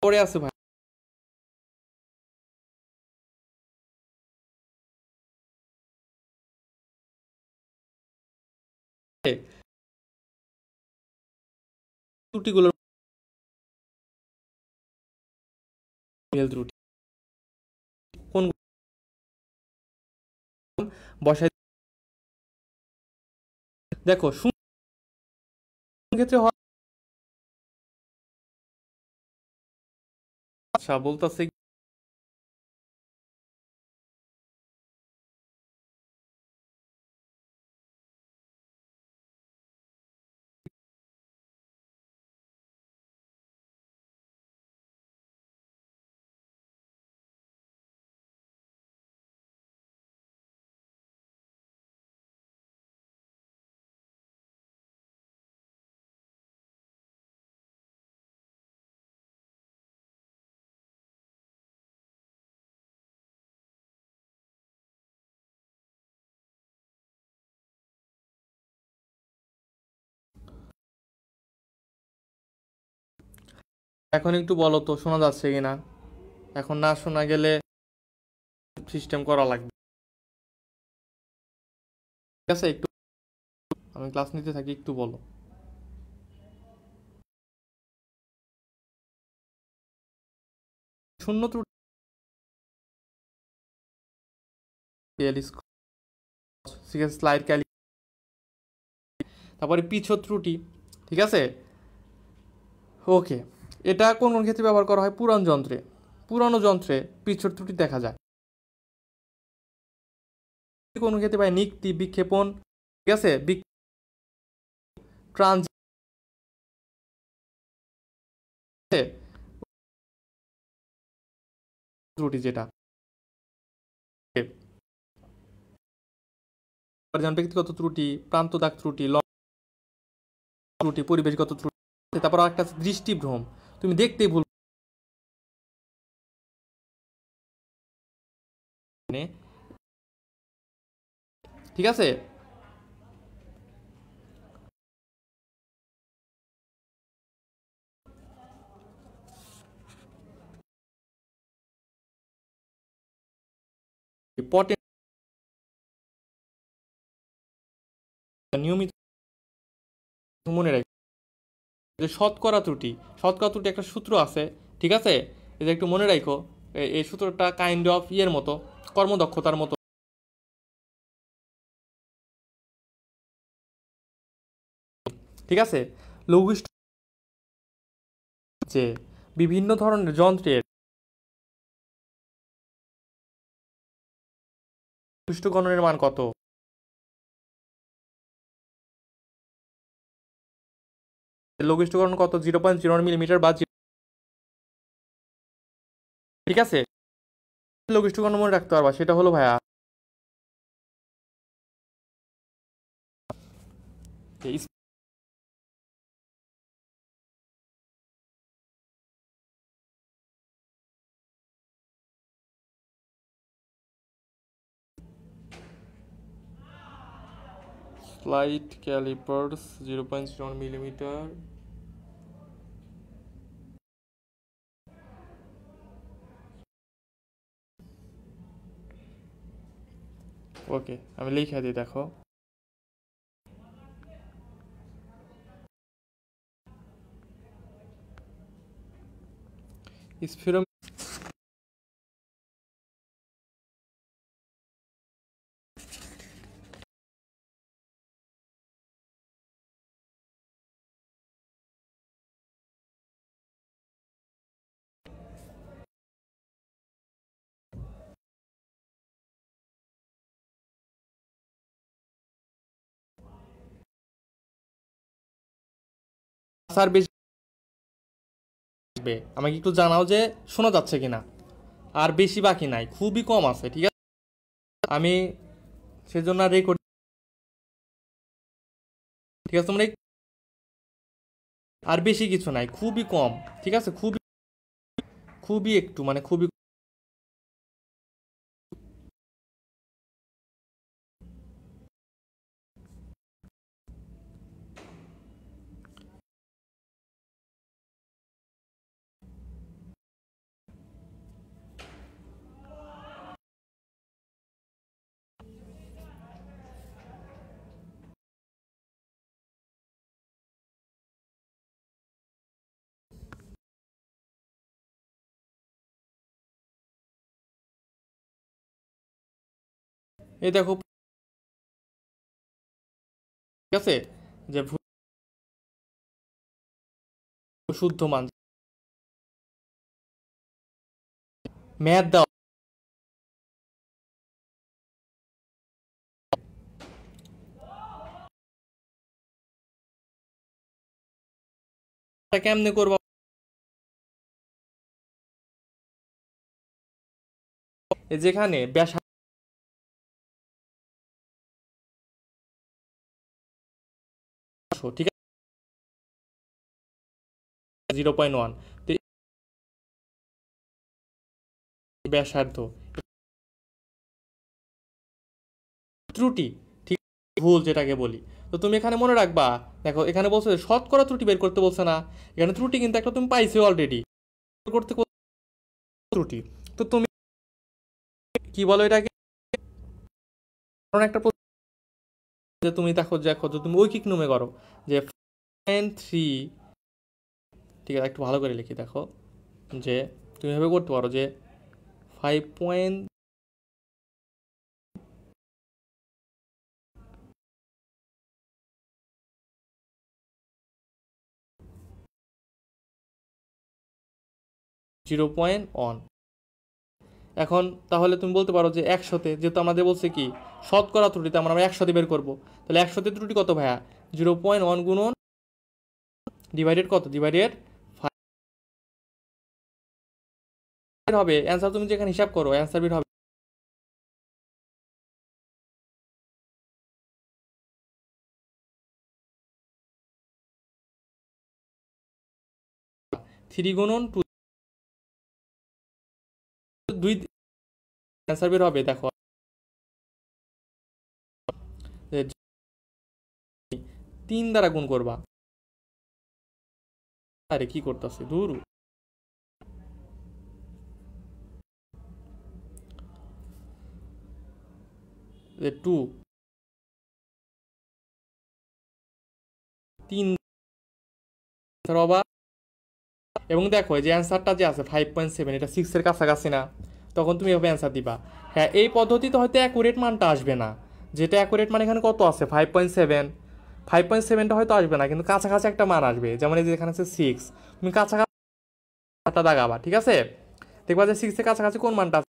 পরে আছে ভাই। ত্রুটিগুলোর মেল ত্রুটি কোন বসাই, দেখো ক্ষেত্রে হয়। আচ্ছা, বলতেছে এখন একটু বলো তো শোনা যাচ্ছে কিনা। এখন না শোনা গেলে সিস্টেম করা লাগবে, ঠিক আছে? একটু আমি ক্লাস নিতে থাকি, একটু বলো। শূন্য ত্রুটি, স্লাইড ক্যালি, তারপরে পিছর ত্রুটি, ঠিক আছে। ওকে, এটা কোন কোন ক্ষেত্রে ব্যবহার করা হয়? পুরানো যন্ত্রে, পুরানো যন্ত্রে পিছর ত্রুটি দেখা যায়। কোন ক্ষেত্রে ভাই নিক্তি বিক্ষেপণ, ঠিক আছে, ট্রানজিট ত্রুটি যেটা, ব্যক্তিগত ত্রুটি, প্রান্ত দাগ ত্রুটি, ত্রুটি, পরিবেশগত ত্রুটি, তারপর একটা আছে দৃষ্টিভ্রম, তুমি দেখতেই ভুল, ঠিক আছে। পটে নিয়মিত মনে রাখি যে শতকরা ত্রুটি, শতকরা ত্রুটি একটা সূত্র আছে, ঠিক আছে, এটা একটু মনে রাখো। এই সূত্রটা কাইন্ড অফ ইয়ের মতো, কর্মদক্ষতার মতো, ঠিক আছে। লঘিষ্ঠ যে বিভিন্ন ধরনের যন্ত্রের লঘিষ্ঠ গণনের মান কত, লঘিষ্ঠকরণ কত 0.01 মিলিমিটার বা ঠিক আছে। লঘিষ্ঠকরণ মনে রাখতে পারবা, সেটা হলো ভাইয়া স্লাইড ক্যালিপার্স 0.01 মিলিমিটার। ওকে, আমি লিখে দিই, দেখো স্ফিরো আর বেশি আসবে, আমাকে একটু জানাও যে শোনা যাচ্ছে কিনা। আর বেশি বাকি নাই, খুবই কম আছে, ঠিক আছে। আমি সেজন্য রেকর্ড, ঠিক আছে তোমরা আর বেশি কিছু নাই, খুবই কম, ঠিক আছে, খুবই খুবই একটু মানে খুবই। এই দেখো, ঠিক আছে, যে শুদ্ধ মান ম্যাথ দাও। এটা কেমনে করবো, যেখানে ব্যাসার্ধ, ঠিক আছে, 0.1, ব্যাসার্ধ ত্রুটি, ঠিক আছে, ভুল যেটাকে বলি। তো তুমি এখানে মনে রাখবা, দেখো এখানে বলছে যে শতকরা ত্রুটি বের করতে বলছে না, এখানে ত্রুটি কিন্তু একটা তুমি পাইছো অলরেডি করতে ত্রুটি। তো তুমি কি বলো এটাকে, একটা যে তুমি দেখো দেখো যে তুমি ঐকিক নিয়মে করো যে 3, ঠিক আছে, একটু ভালো করে লিখি, দেখো যে তুমি এভাবে করতে পারো যে 5. 0.1। এখন তাহলে তুমি বলতে পারো যে 100-তে, যেহেতু আমাদের বলছে কি শতকরা ত্রুটিতে আমরা 100-তে বের করবো, তাহলে 100-তে ত্রুটি কত ভাইয়া, 0.1 গুণন ডিভাইডেড কত, ডিভাইডেড 5 হবে অ্যান্সার। তুমি যেখানে হিসাব করো অ্যান্সার বের হবে 3 গুণন 2, 2 অ্যান্সার বের হবে, দেখো 3 দ্বারা গুণ করবা। আরে কি করতেছে দূর, 2, 3 এবং দেখো এই যে অ্যান্সারটা যে আছে 5.7, এটা 6-এর কাছাকাছি না, তখন তুমি এভাবে অ্যান্সার দিবা। হ্যাঁ, এই পদ্ধতিতে হয়তো অ্যাকুরেট মানটা আসবে না, যেটা অ্যাকুরেট মান এখানে কত আছে 5.7, 5.7টা হয়তো আসবে না, কিন্তু কাছাকাছি একটা মান আসবে, যেমন এই যে এখানে আছে 6, তুমি কাছাকাছি দাগাবা, ঠিক আছে, দেখবা যে 6-এর কাছাকাছি কোন মানটা আছে।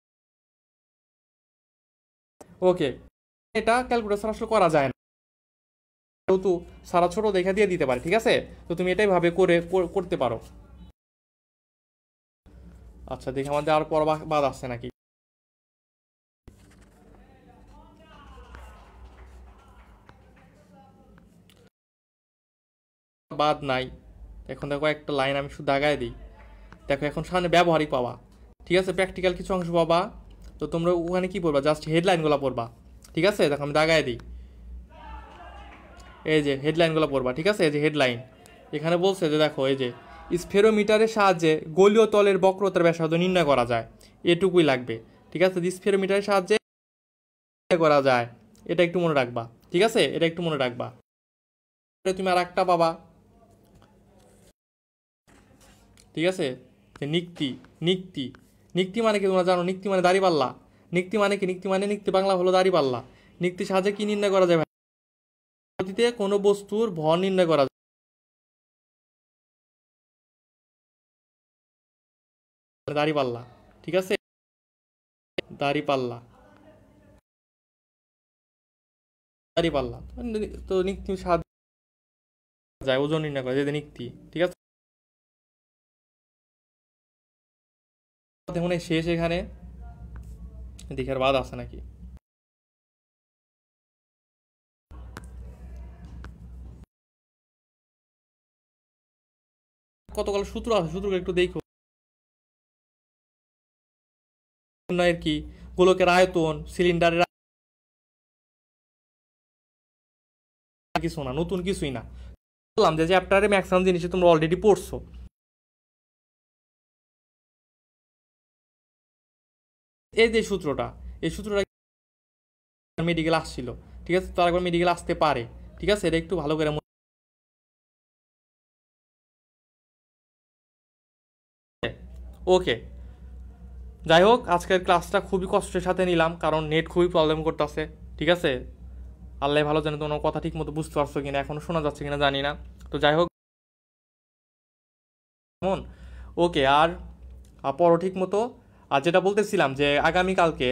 ওকে, এটা ক্যালকুলেশন আসলে করা যায় না, তো সারা ছোট দেখা দিয়ে দিতে পারে, ঠিক আছে? তো তুমি এটাই ভাবে করতে পারো। আচ্ছা দেখি আমাদের আর পর বাদ আসছে নাকি। বাদ নাই। এখন দেখো একটা লাইন আমি শুধু দাগায় দিই। দেখো এখন সামনে ব্যবহারিক পাবা, ঠিক আছে? প্র্যাকটিক্যাল কিছু অংশ পাবা। তো তোমরা ওখানে কি পড়বা, জাস্ট হেডলাইনগুলো পড়বা, ঠিক আছে? দেখো আমি দাগায় দিই, এই যে হেডলাইনগুলো পড়বা, ঠিক আছে? এই যে হেডলাইন এখানে বলছে যে দেখো এই যে স্ফেরোমিটারের সাহায্যে গোলীয় তলের বক্রতার ব্যাসার্ধ নির্ণয় করা যায়, এটুকুই লাগবে, ঠিক আছে? স্ফেরোমিটারের সাহায্যে করা যায়, এটা একটু মনে রাখবা, ঠিক আছে? এটা একটু মনে রাখবা। তুমি আর একটা পাবা, ঠিক আছে? নিক্তি। নিক্তি নিক্তি মানে কি তোমরা জানো? নিক্তি মানে দাঁড়িপাল্লা। নিক্তি মানে কি? নিক্তি বাংলা হলো দাঁড়িপাল্লা। নিক্তির সাহায্যে কি নির্ণয় করা যায়? পদ্ধতিতে কোনো বস্তুর ভর নির্ণয় করা যায়, দাঁড়িপাল্লা, ঠিক আছে? দাঁড়িপাল্লা, দাঁড়িপাল্লা তো নিক্তির সাহায্যে যায় ওজন নির্ণয় করা যায়, নিক্তি, ঠিক আছে? দেখুন শেষ এখানে, দেখার বাদ আছে নাকি। কতগুলো সূত্র আছে, সূত্রগুলো একটু দেখো। নির্ণয়ের কি, গোলকের আয়তন, সিলিন্ডারের, কিছু না, নতুন কিছুই না। বললাম যে চ্যাপ্টারে ম্যাক্সিমাম জিনিস তোমরা অলরেডি পড়ছো। এই যে সূত্রটা, এই সূত্রটা মেডিকেল আসছিল, ঠিক আছে? তো আরেকবার মেডিকেল আসতে পারে, ঠিক আছে? এটা একটু ভালো করে ওকে। যাই হোক আজকের ক্লাসটা খুবই কষ্টের সাথে নিলাম, কারণ নেট খুবই প্রবলেম করতেছে, ঠিক আছে? আল্লাহ ভালো জানে তোমার কথা ঠিক মতো বুঝতে পারছো কিনা, এখনো শোনা যাচ্ছে কিনা জানি না। তো যাই হোক কেমন, ওকে। আর পড়ো ঠিক মতো। আর যেটা বলতেছিলাম যে আগামীকালকে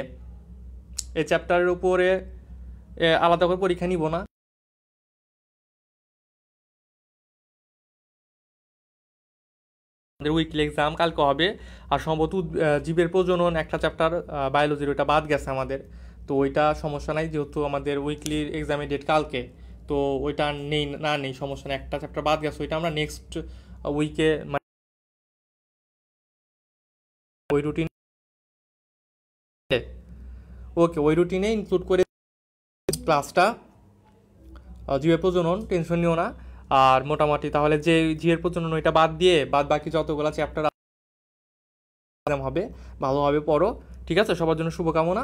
এই চ্যাপ্টারের উপরে আলাদা করে পরীক্ষা নিব না, আমাদের উইকলি এক্সাম কালকে হবে। আর সম্ভবত জীবের প্রজনন একটা চ্যাপ্টার বায়োলজির, ওইটা বাদ গেছে আমাদের। তো ওইটা সমস্যা নাই, যেহেতু আমাদের উইকলি এক্সামের ডেট কালকে, তো ওইটা নেই, নেই সমস্যা নেই, একটা চ্যাপ্টার বাদ গেছে, ওইটা আমরা নেক্সট উইকে ওই রুটিন, ওকে ওই রুটিনে ইনক্লুড করে ক্লাসটা। জীবের প্রজনন টেনশন নিও না। আর মোটামুটি তাহলে যে জীবের প্রজনন ওইটা বাদ দিয়ে বাদ বাকি যতগুলো চ্যাপ্টার হবে ভালোভাবে পড়ো, ঠিক আছে? সবার জন্য শুভকামনা।